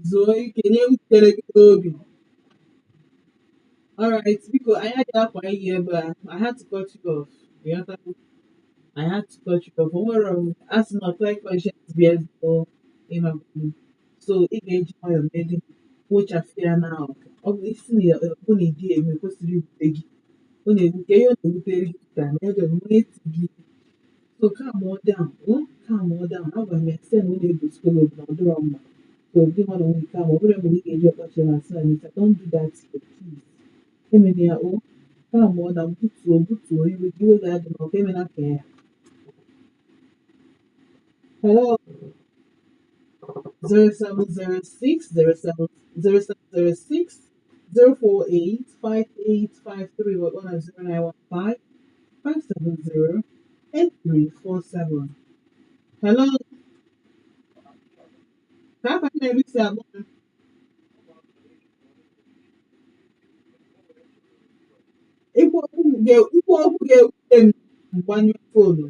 Speaker 1: zuo ike nye wutere gị n'obi alright biko anyị adịghị akwa ihe ebe a I had to cut you off I had to cut you off o nwere asị na ọtọ conscience bịa ezigbo ịmabụ so ị ga-eji nwayọọ medi kpochafụ ya na ọ bụ isi na ọ na ịdị eme kwesịrị ibute gị ọ na-ebute ihe ọ na-ebutere gị ka na ejọ nwee ti gị so calm down agwa m ya sị na ọ na-egosikolo na ọ dịrọ mma so gị nwa na onwe ka ma ọ bụrụ mgbe ị ga-eji ọkpọchi na asị na nisa don't do that please emena ya calm down butuo iwe gị iwe ga-adị na ọka emena ka ya hello 0706 0485853 or on 0915 570 8347 hello ka aka na-eri si abụọ ikwu okwu ga-ewute m mgbanyụ foonu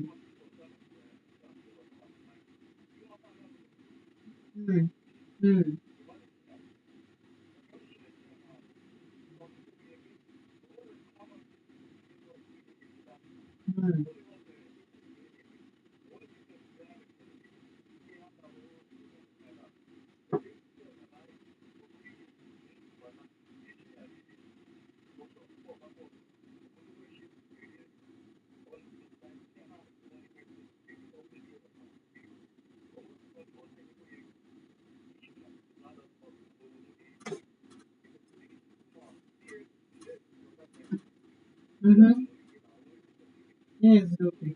Speaker 1: Yes, okay.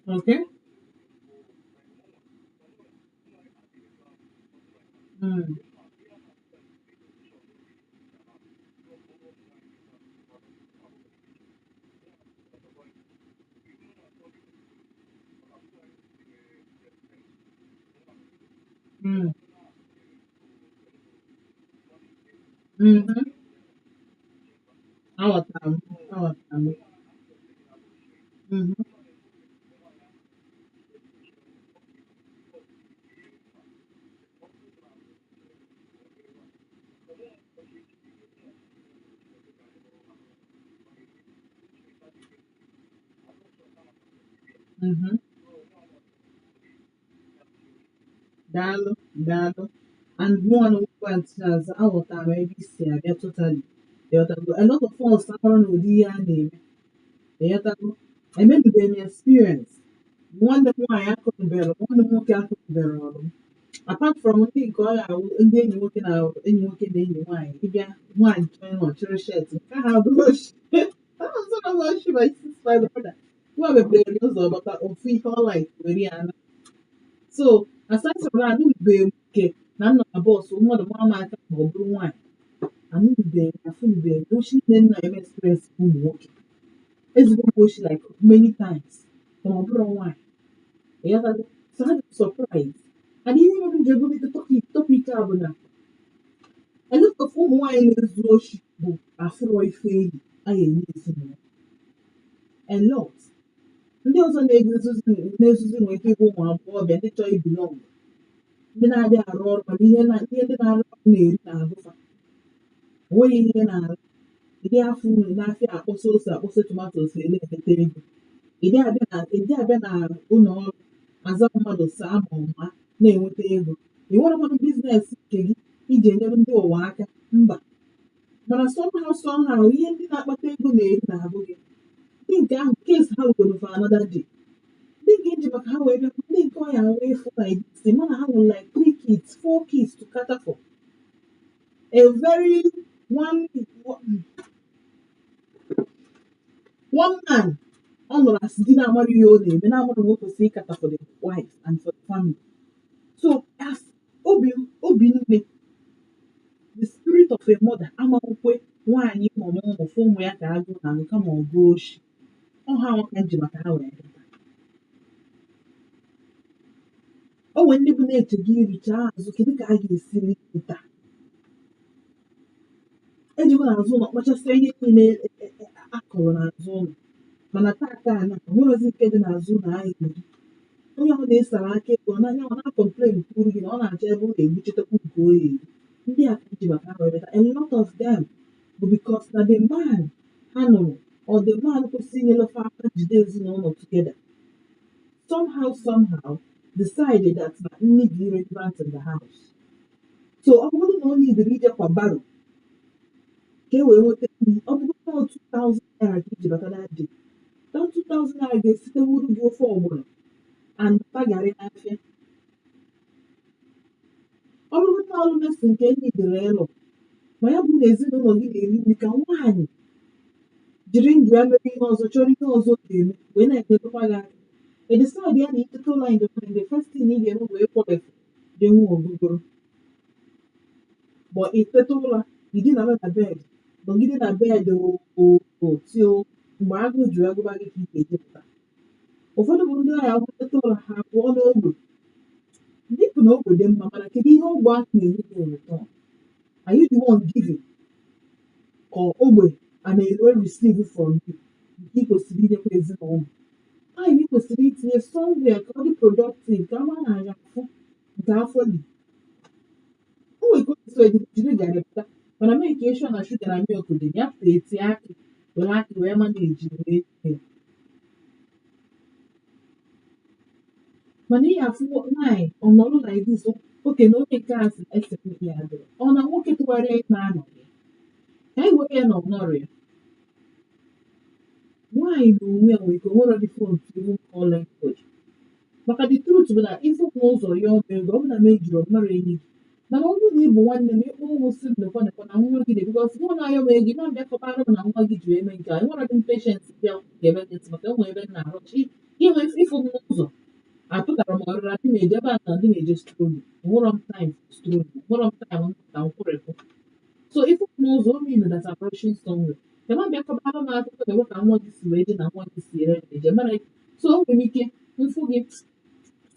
Speaker 1: Okay. Mm. Mm. Mhm. Aghọtara m. Aghọtara m. Mhm. Mhm. Daalụ, daalụ. And mụnwa na nwekwa ntịazụ aghọtara m ebe isi abịa totally. Ịghọtago? A lot of us amarọ na ụdị ihe a na-eme. Ịghọtago? Emenubeghị m experience. Nwanne m nwaanyị akụnụbere, nwanne m nwoke akụnụbere ọrụ m. Apart from ndị nke ọ ga-awụ ndị enyi nwoke na enyi nwoke na enyi nwaanyị, ịbịa nwaanyị chọọ ịnọ chịrị shet nke ahụ abụrụ oshi. Ọzọ na oshi my sis my brother. Nwa mepere ụzọ bata ofu ihe ọ like were ya na. So aside from that, anụbeghị m nke na nna na bọọsụ mmadụ gbaa m aka ma ọ bụrụ nwaanyị. Anụbeghị m afụnubeghị m oshi nne nna eme experience ụmụ nwoke. Ezigbo m oshi like many times ma ọ bụrụ nwaanyị. Ịghọtago? So ha dị surprise. And ihe mere m ji ebulite topic a bụ na a lot of ụmụ nwaanyị na-ezu oshi bụ afụrọ ife enyi a ga-enye ezinụlọ. A lot. Ndị ọzọ na-ezuzi nwere ike ịbụ ụmụ agbọghọbịa ndị chọrọ ibelong, ndị na-adịghị arụ ọrụ mana ihe ndị na-arụ ọrụ na-eri n'ahụ fa. O nweghị ihe na-arụ. Ịdị afọ unu n'afịa akpọsa ose akpọsa tomatos ele-eleta ego. Ịdị abịa na ụlọ ọrụ aza mmadụ saa ma ọma na-enweta ego. Ị nwerekwanụ biznes nke gị iji enyere ndị ụwa aka. Mba. Mana somehow ihe ndị na-akpata ego na-eri n'ahụ gị. Ndị nke ahụ case ha wugoro for another day. Ndị nke eji maka ha wee bịakwa ndị nke ọya wee fụ like this mana ha nwere like 3 kids 4 kids to cater for. A very one one man ọ nụrụ asị di na-amara ihe ọ na-eme na-amara na o kwesịrị ịkata for the wife and for the family. So as obi nne, the spirit of a mother amakwukwe nwaanyị ma ọ mụmụ fụ ụmụ ya ka agụụ na anụ kama ọ gụọ oshi. Ọ ha nwa ka nji maka ha wee bịa. O nwere ndị bụ na-eche gị irichaa azụ kedu ka a ga-esi ripụta. Ejigo n'azụ ụlọ kpachasịa ihe niile akọrọ n'azụ ụlọ. Mana taata a na onwerozi nke dị n'azụ ụlọ anyị eri. Onye ọbụla esara aka ego ọ na-complain kwuru gị na ọ na-achọ ebe ọ ga-egbuchetekwu nke o eri. Ndị a ka nji maka ha wee bịa. A lot of them bụ because na the man ha nụrụ or the man kwesịrị inyelofe aka jide ezinụlọ together somehow decided that na nni dị irrelevant in the house. So ọ bụrụ na ọ nidiri ije kwa baro ka e wee nweta nri, ọ bụrụ na 2,000 naira ka iji bata that day, that 2,000 naira ga-esitewuru gị ofe ọgbọnọ and garị n'afịa. Ọ bụrụ na ọrụ mesi nke enyi dịrị ịlụ ma ya bụ na ezinụlọ gị na-eri nri ka nwaanyị jiri ndụ ya mere ihe ọzọ chọrọ ihe ọzọ ga-eme wee na-enyekwa gị aka. Edesadi ya na iteta ụlọ in the morning, the first thing ị ga-eme wee kwọbefu dị nwa ogogoro. But iteta ụra idinara na bed nọgide na bed till mgbe agụụ juru agụba gị ka ị ga-ejepụta. Ụfọdụ bụ ndị agha teta ụra ha pụọ n'ogbe. Dịpụ na ogbe dị mma mana kedu ihe ogbe ahụ na-enye gị in return? Are you the one giving? Ka ogbe a na-ere receive from you nke ị kwesịrị inyekwa ezinụlọ. Anyị kwesịrị itinye somewhere ka ọ dị productive ka ama na-anya afụ nke afọ dị. O nwere ka otu jiri garị pụta mana mee ka ịshọ na shuga na milk dị ya pụta eti akị were akị wee manage wee mee. Mana ihe afụ nwaanyị ọ nọrọ like this oke na onye nke a sị esekwe ya adịrị. Ọ na nwoke tụgharịa ị na-anọ ya ka anyị were ya na ọnọrọ ya. Nwaanyị na onwe ya nwere ike o nwere different even call language. Maka the truth bụ na ịfụ n'ụzọ ya ọma ego ọ bụ na m ejiri ọmara enyi gị. Mana ọ bụrụ na ị bụ nwanne m ịkpọ ụmụ si nnọkọ na nwa gị dị because mụ na ya ego na mbịa kọbara m na nwa gị ji eme nke a enwere dị patient bịa ga-ebe gị ntị maka enwe ebe m na-arụchi inwe ịfụ m n'ụzọ apụtara m ọrịra ndị na-eje ebe a na ndị na-eje stroli nwụrọ m time stroli nwụrọ m time na nkwụrịpụ. So ịfụ m n'ụzọ o mean that approaching somewhere. Ema mbịa kọbara m akụkọ na-enwe ka nwa gị si wee dị na nwa gị si ere eje mara so o nwere ike mfụ gị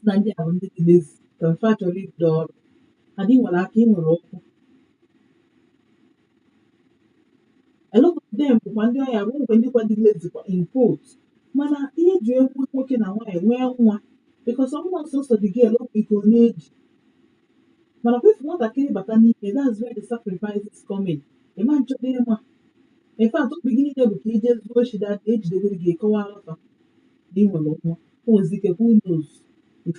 Speaker 1: na ndị ahụ ndị dị lezi ka mfe chọrọ ibido ọrụ adị nwere aka ị nwere ụkwụ A lot of them bụkwa ndị ọya bụ mgbe ndị kwadilezikwa in quotes mana ihe eji ekwu nwoke na nwaanyị nwee nwa because ọmụma sọsọ dị gel okwu ike ọ na-eji mana kwefu nwatakịrị bata n'ime that's where the sacrifice is coming ịma nchọta ịma in fact obi gị niile bụ ka ije zuo ochi that ejidegoro gị kọwara fa na ị nwere nwa o nwezi ike who knows if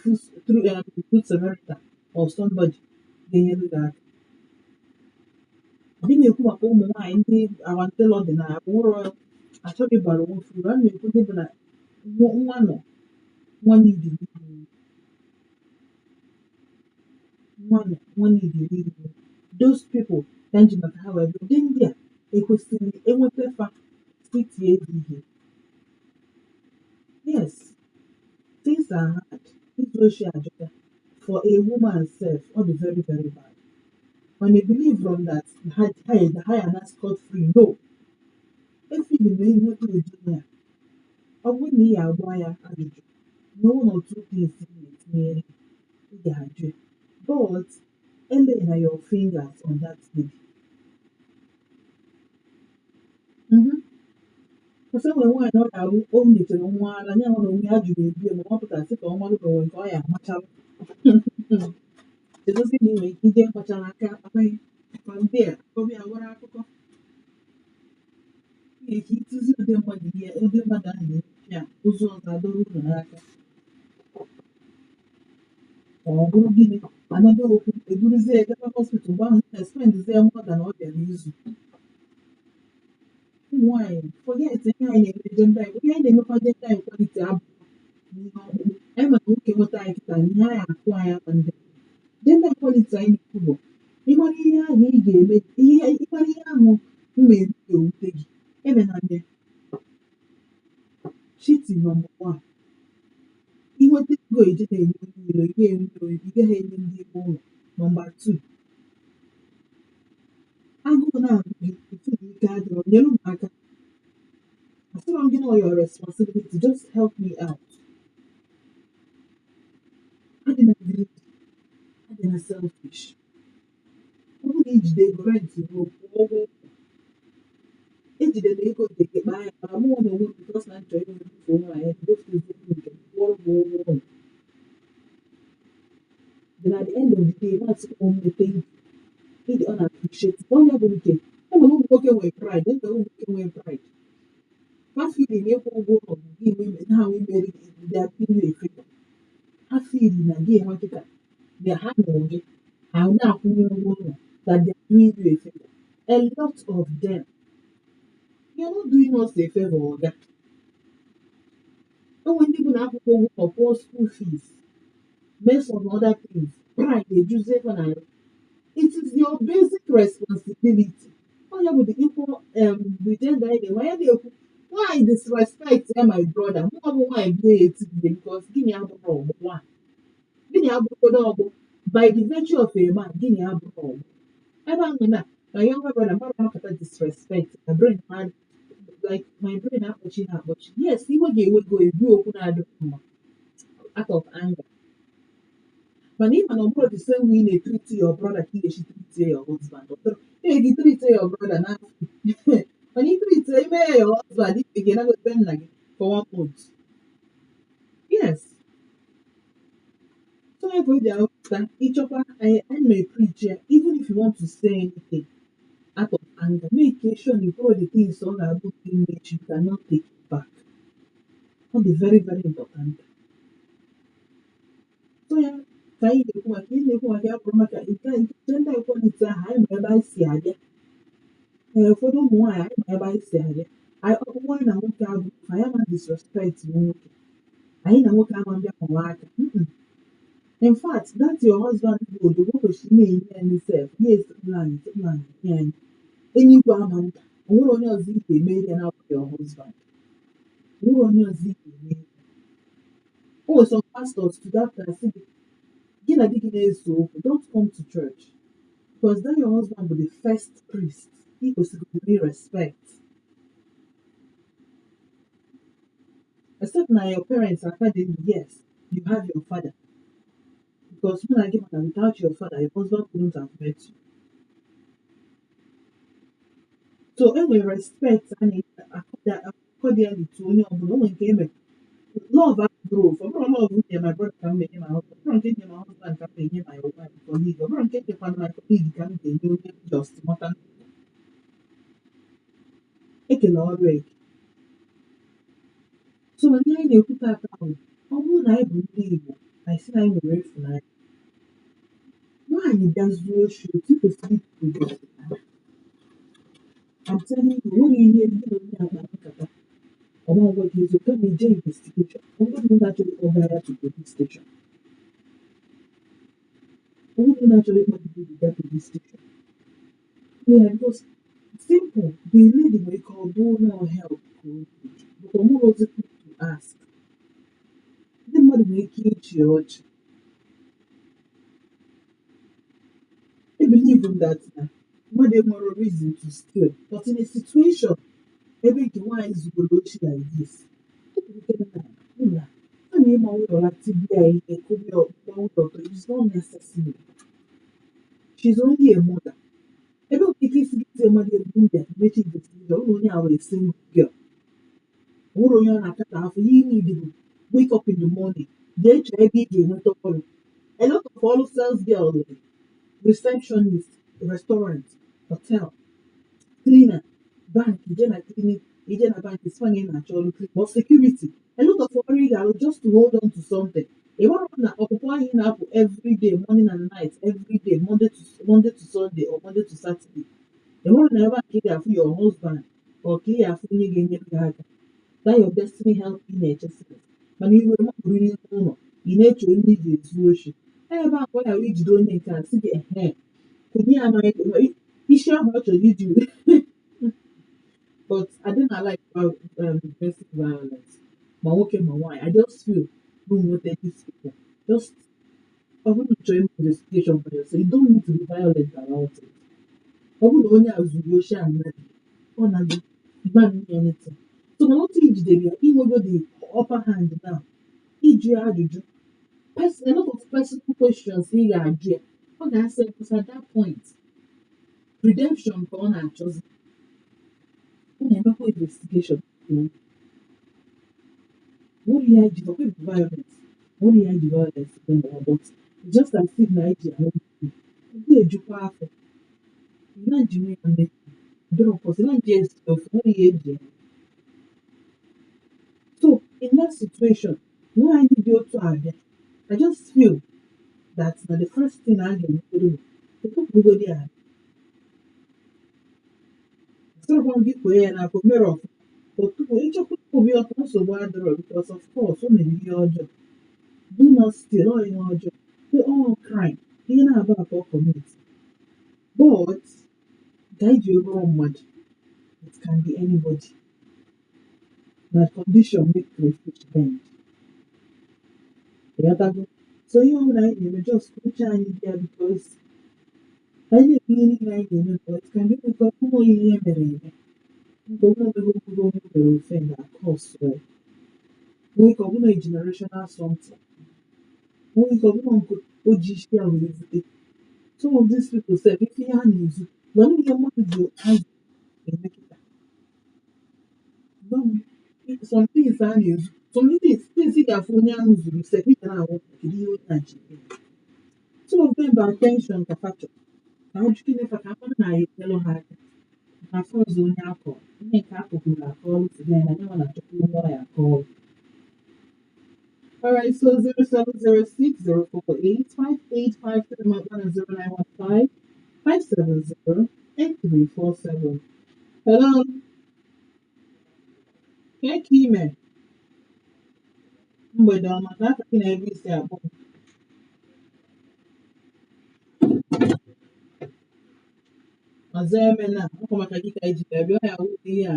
Speaker 1: through the good Samaritan or somebody ga-enyere gị aka dị na-ekwu maka ụmụ nwaanyị ndị awantela ọdịnala bụ ụrọ achọghị bara nwoke uru a na-ekwu ndị bụ na nwa nọ nwa n'idi nwa n'idi niile those people ka nji maka ha wee bụ ndị ndị a ekwesịrị enweta fa sitie ihe yes things are hard izu ochi ajọka for a woman self ọ dị very very bad when they believe from that the higher not scot free no efili na enweta ụdị ya ọ bụrụ na ị ya agba ya ajụjụ na one or two things ị na-etinyere ị ga-ajụ but ele na your fingers on that lady ọsọ nwere nwaanyị ọ ga-arụ o nyechara nwa ara nya nwere onwe ya jụrụ ebi ma ọ pụtara sị ka ọ malụ onwe nke ọ ya amachala chedozi na ị nwere ike ije mkpachara aka akpaghị from there akọbịa gwara akụkọ ị ga-eke ịtụzi ụdị mmadụ ihe ụdị mmadụ ahụ na-emechi ya ụzọ ọzọ adọrọ unu n'aka ọ bụrụ gịnị anọdụ okwu eburuzie egaba hospital mgbe ahụ na-espendizie mmadụ na ọ bịara izu ụmụ nwaanyị forget ihe anyị na-eme jenda ihe anyị na-emekwa jenda ekwaliti abụ n'ihe ọkpụkpụ anyị maka nwoke nweta anyị kịta na ihe anyị akụ anyị aka ndị jenda ekwaliti anyị na-ekwu bụ ịmara ihe ahụ ị ga-eme ịmara ihe ahụ mma eri ga-ewute gị ebe na ndị chiti nọmba 1 inweta ego ije na-enye niile ihe enwe ị gaghị enye ndị ebe ụlọ nọmba 2 agụụ na-agụ gị ịtụrụ ike adịrọ nyere m aka asịrọ m gị na your responsibility just help me out adịna greedy adịna selfish ọ bụrụ na ijide ego rent ruo kwụọ ụgwọ ejide na ego dị gị kpaa ya mana mụnwa na onwe m bikos na nchọ ịnwe mfe onwe anyị dofuzie nke kwụọrọ m ụgwọ ụlọ then at the end of the day na-asịkwa mmete ịdị ọ na-appreciate onye bụ nke enwere ụmụ nwoke nwere pride enwere ụmụ nwoke nwere pride ha fili na ịkwụ ụgwọ ụlọ bụ gị ha wee mere their opinion efekọ ha fili na gị enwe kịta na ha nụrụ gị ha na-akwụnye ụgwọ ụlọ that they are doing you a favor a lot of them you are not doing us a favor oga enwe ndị bụ na akwụkwọ ụgwọ ụlọ pụọ school fees mee some other things pride ejuzie fa na it is your basic responsibility onye bụ the equal the gender anyị na-enwe ya na-ekwu nwaanyị disrespect ya my brother mụ ọ bụ nwaanyị bie ya etibie because gịnị abụrụ ọgbọ nwaanyị gịnị abụrụgodo ọgbọ by the virtue of a man gịnị abụrụ ọgbọ ebe ahụ na younger brother mmadụ akpata disrespect my brain had like my brain akpọchi ha akpọchi yes iwe ga-ewego ebu okwu na-adịghị mma out of anger mana ịma na ọ bụrụ the same way ị na-treat your brother ka ị ga-esi treat your husband ọ bụrụ ị ga treat your brother n'afọ mana ị treat ime ya your husband ị ga-enagote nna gị for 1 month yes so ebe o ji ahụpụta ịchọkwa anyị may preach ya even if you want to say anything out of anger make sure you follow the things ọ ga-abụ which you cannot take it back ọ dị very very important so ya ka anyị na-ekwu maka ya bụrụ maka gender equality ahụ anyị ma ebe anyị si abịa ụfọdụ ụmụ nwaanyị anyị ma ebe anyị si abịa ọkpụkpụ anyị na nwoke abụ anyị ama disrespect nwoke anyị na nwoke ama mbịa mawa aka in fact that your husband bụ odogbo kwesịrị na-enye anyị sef ya esekpụrụ anyị nye anyị enyi igwe ama nta onwere onye ọzọ ị ga-emeri ya na-abụ your husband onwere onye ọzọ ị ga-emeri o nwere some pastors to that asị gị gị na di gị na-eso okwu don't come to church because then your husband bụ the first priest he kwesịrị respect except na your parents are father yes you have your father because when I give man without your father your husband couldn't have met you so So enwere respect a na-akọdiali to onye ọbụla. O nwere nke eme love abụrụ ofu. Ọ bụrụ love nye my brother ka m na-enye my husband. Ọ bụrụ nke nye my husband ka m na-enye my wife colleague. Ọ bụrụ nke nyekwana my colleague ka m ga-enye onye just maka ekele ọrụ eke. So ihe anyị na-ekwu taata bụ ọ bụrụ na anyị bụ ndị Igbo anyị sị na anyị nwere ịfụnanya, nwaanyị bịa zuo oshi otu i kwesịrị ikwudo I'm telling you, nwere ihe ndị na onye akpa nkata ọmụgwọ gị ezo kama ije investigation. Ọ bụrụ na achọrọ ịkpọga ya to police station, ọ bụrụ na achọrọ ịkpọga ya police station, yeah, because simple, the lady may call do no help, but I'm not to ask. The mother may keep church. I believe in that now. Mother more reason to steal, but in a situation, every one is going like this. I mean, my will activity, a could be it's not necessary. She's only a mother. Ebe okike isi gị tie mmadụ ebu mbịa mechi investigeshon, ụlọ onye ahụ esi girl. Ụlọ onye ọ na-akata afọ ihe ị need bụ wake up in the morning, jee chọọ ebe ị ga-enweta ọrụ. A lot of all sales girls, receptionist, restaurant, hotel, cleaner, bank, ije na clinic, ije na bank, isfanye na-achọ ọrụ clean, but security. A lot of ọrụ ị ga-arụ just to hold on to something. Ị mara na ọpụpụ ahụ ị na-apụ every day, morning and night, every day, Monday to Sunday or Monday to Saturday. Ị mara na ebe a ka ị ga-afụ your husband or ka ị ga-afụ onye ga-enyere gị aka. That your destiny help ị na-echesi. Mana iwe mmadụ n'ime ụlọ, ị na-eche onye ị ga-ezu oshi. Ebe a kwa ya ijide onye nke a sị gị kụnye ya amaghị isi ahụ ọ chọrọ iji but I didn't like domestic violence. Ma nwoke ma nwaanyị, I just feel no nweta these people. Just ọ bụrụ na chọrọ investigation for yourself, you don't need to be violent about it. Ọ bụrụ na onye a zuru oshi a mmadụ, ọ na-agụ ịgba mmiri anything. So mana otu ijidere ya, inwego the upper hand now, ịjụ ya ajụjụ, a lot of personal questions ị ga-ajụ ya, ọ ga-asa because at that point, redemption ka ọ na-achọzi. Ọ na-emekwa investigation. What do you do? Okay, violence. What do you do? Violence. But just as if Nigeria, we are Jupafa. Nigeria, don't for Nigeria of 1 year. So in that situation, when I need you to add, I just feel that the first thing I can do, the people go there. So when we go and I put mirror, but each of people will also bother because of course, so many your job. Do not steal all in our job. They all crime. You know about our community. But guide you wrong much. It can be anybody. That condition make crayfish bend. The other go. So you know you just put in there because I didn't mean like but it can be because who are you marrying? Don't know the offend that cost well. We come a generational something. We come on OG with some of these people say if you are news, when you want to do and make it. No, some things are news. Some things you have for news you say it now you and some of them by attention to factor. Now you can never happen I yellow hat. My first zone alcohol. Make alcohol call today and I don't want to talk more I call. All right, so 0706-048-5853 570-8347. Hello, thank you, man. Mgbede ọma ka afọ gị na-ebe isi abụọ. Ọzọ eme na ọkwa maka gị ka iji bịa ya wụ ihe a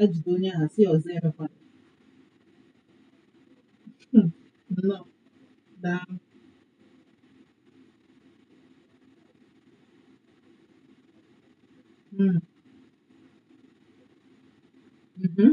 Speaker 1: ajide onye ahụ si ọzọ emekwana. Nnọọ, daa. Mhm.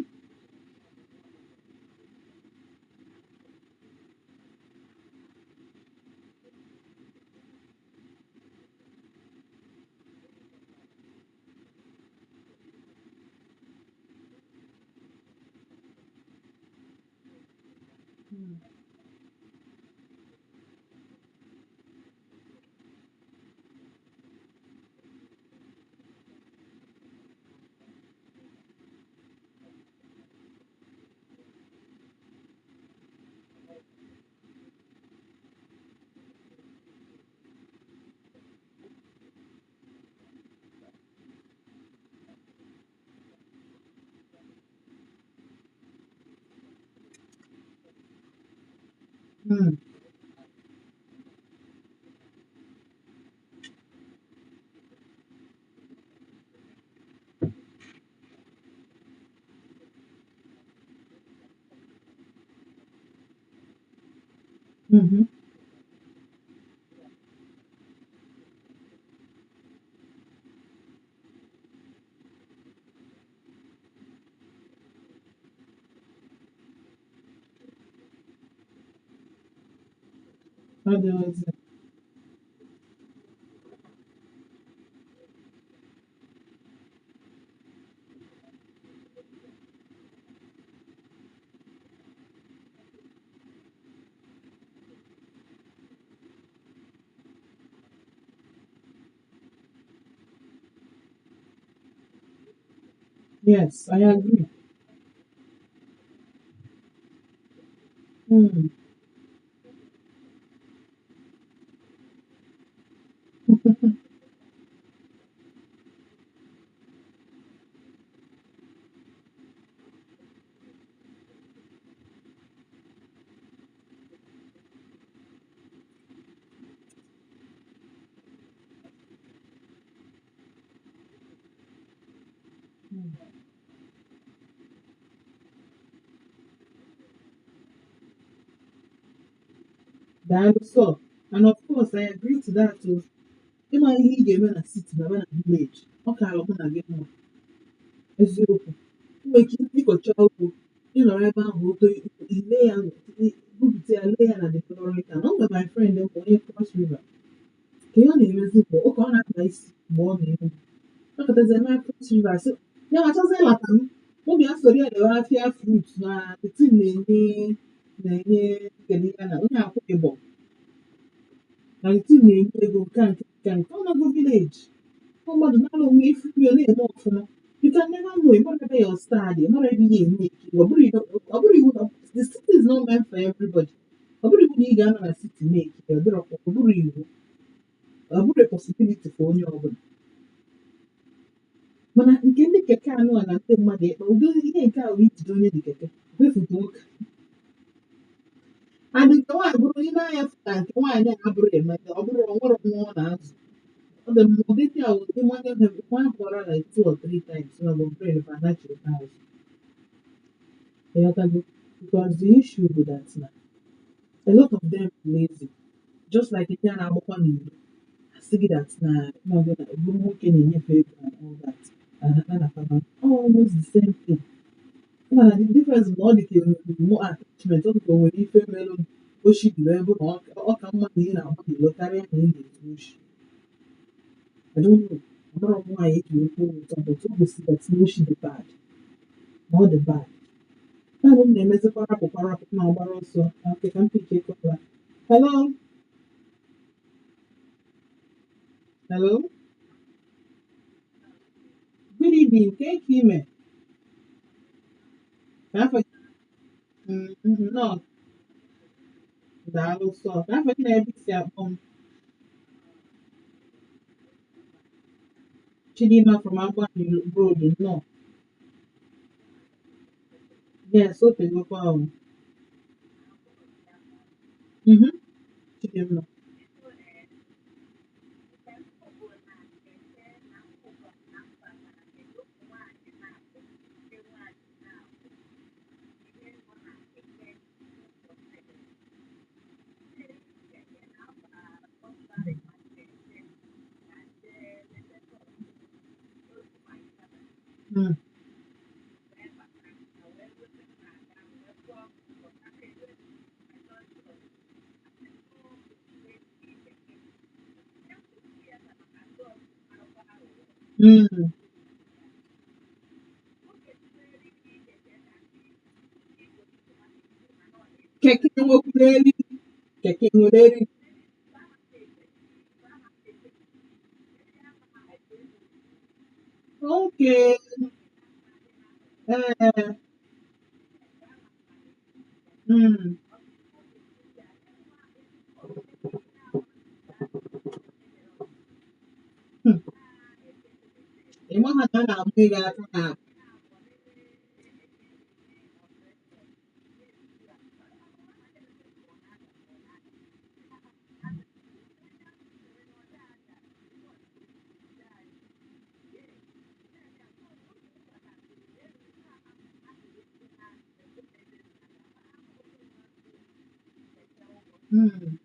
Speaker 1: Mm. Mm-hmm. How do I say? Yes, I agree. Mm. That is so. And of course, I agree to that too. Ịma ihe ị ga-eme na city na na village, ọ ka alụ mụ na gị mma. Eziokwu. Enwere ike ịkọcha ugbo, ịnọrọ ebe ahụ oto ile ya bupụta ya lee ya na the following time. Ọ nwere my friend m onye Cross River. Ka ihe ọ na-emezi bụ ụka ọ na-akpa isi mgbe ọ na-ewu. Ọ katazie na Cross River sị ya achọzi ịlata m. Obi ya soro ya lewe afịa fruit na the thing na-enye kedu ya na onye akwụghị bụ na the thing na-enye ego nke ọ nọgo village. Ọ mmadụ na-alụ onwe ifu ya na-eme ọfụma. You can never know. You might be your study. You might be a make. Ọ bụrụ iwu na the city is not meant for everybody. Ọ bụrụ iwu na ị ga-anọ na city make. Ọ bụrụ iwu. Ọ bụrụ a possibility for onye ọbụla. Mana nke ndị keke anụ a na ndị mmadụ ịkpa ụdị ihe nke a wee jide onye dị keke wefutu nwoke. And nke nwaanyị bụrụ ị na-anya fụta nke nwaanyị a abụrụ eme ọ bụrụ onwere nwa ọ na-azụ. The modality I was in one quarter like 2 or 3 times so I'm afraid if I had your house. Because the issue with that now, a lot of them lazy. Just like if you're not working, I see that now, no, you're working in your paper and all that. And almost the same thing. But the difference in all the more attachment, all the when you feel melon, bushy, level, or come money in our money, lottery, and in the bush. I don't know. I'm not why it will go with some, but obviously that's no she the bad. Not the bad. I don't know, Mr. Parappa now, but also, okay, can pick it up. Hello? Hello? Good evening, thank you, man. Can I forget? No, that also. Can I forget everything Chidima from Albany Road? No. Yes, okay, go for Chidima. Mm. Mm. Keke Wokuleli. Keke Wokuleli. Okay. Uh, mm. Hmm. Imo hata na mwiga na Mm,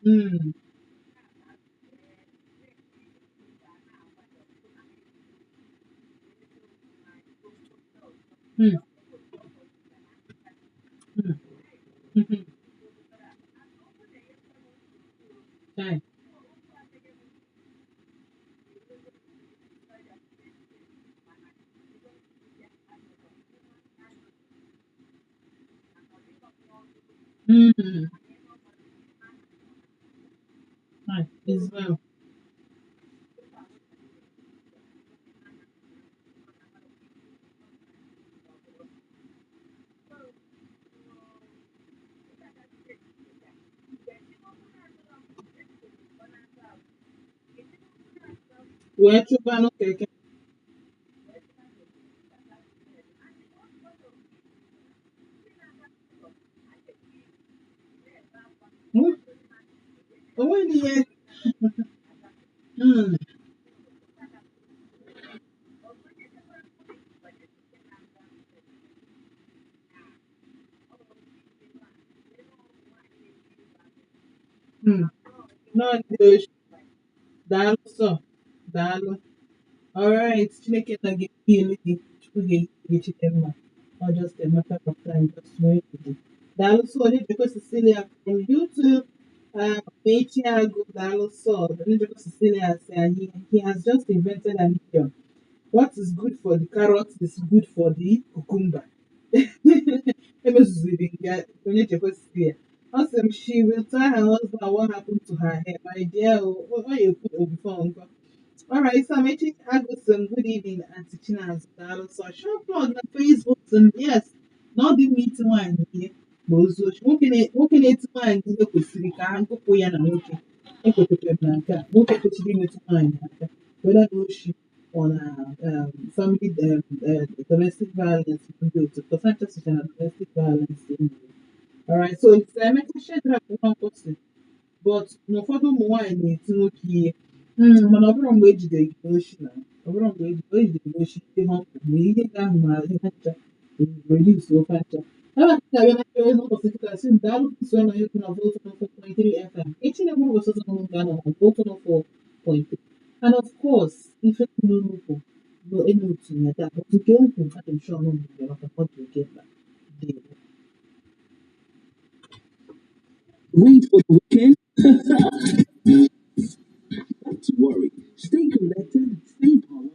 Speaker 1: mm, mm, mm, mhm. Right. Mm, right. As well. Where to ban okay. Oh, when the mm, mm. No, daalụ sọ. Daalụ. All right. Chineke na ga-ekele gị. Chukwu ga-ekele gị Chidimma. Not just a matter of time, just wait it. Daalụ sọ. Onye Cecilia from YouTube. Mechi Agụ Daalụ sọ. Onye Cecilia say he has just invented an idiom. What is good for the carrot is good for the cucumber. Emezuziri nga onye chekwasịrị ya. Ọ sị m she will tell her husband what happened to her hair. My dear, ọ ya ekwu before nkwa. Alright, so I'm actually I got some good evening, Auntie Chinaz. So short plug on Facebook and yes, not the meet one here. Bozo, nwoke na-etu nwaanyị ihe kwesịrị ka ha gụpụ ya na nwoke ekwetekwere na nke a nwoke kwesịrị imetụ nwaanyị aka whether na oshi or na family domestic violence ndị otu because not just na domestic violence alright so it's Emeka Shedrack nwa mposi but n'ụfọdụ ụmụ nwaanyị na-eti nwoke ihe mana ọ bụrụ mgbe ejidere gị n'oshi na ọ bụrụ mgbe ejidere gị n'oshi ndị ha mgbe ihe ga-ahụ ma ihe ncha reduce ofe ncha ebe ka abịa na ebe n'ụbọchị nkịta si m daalụ so na ekwu na Volt 4.3 FM echi na-egbu ụbọchị ọzọ m ga-anọ na Volt 4.3 and of course ife nnukwu bụ enyi otu ya taa but nke ukwu adị m sure ọnụ mgbe maka ọ dị oke mkpa dị wait for the weekend. Not to worry. Stay connected, stay powered.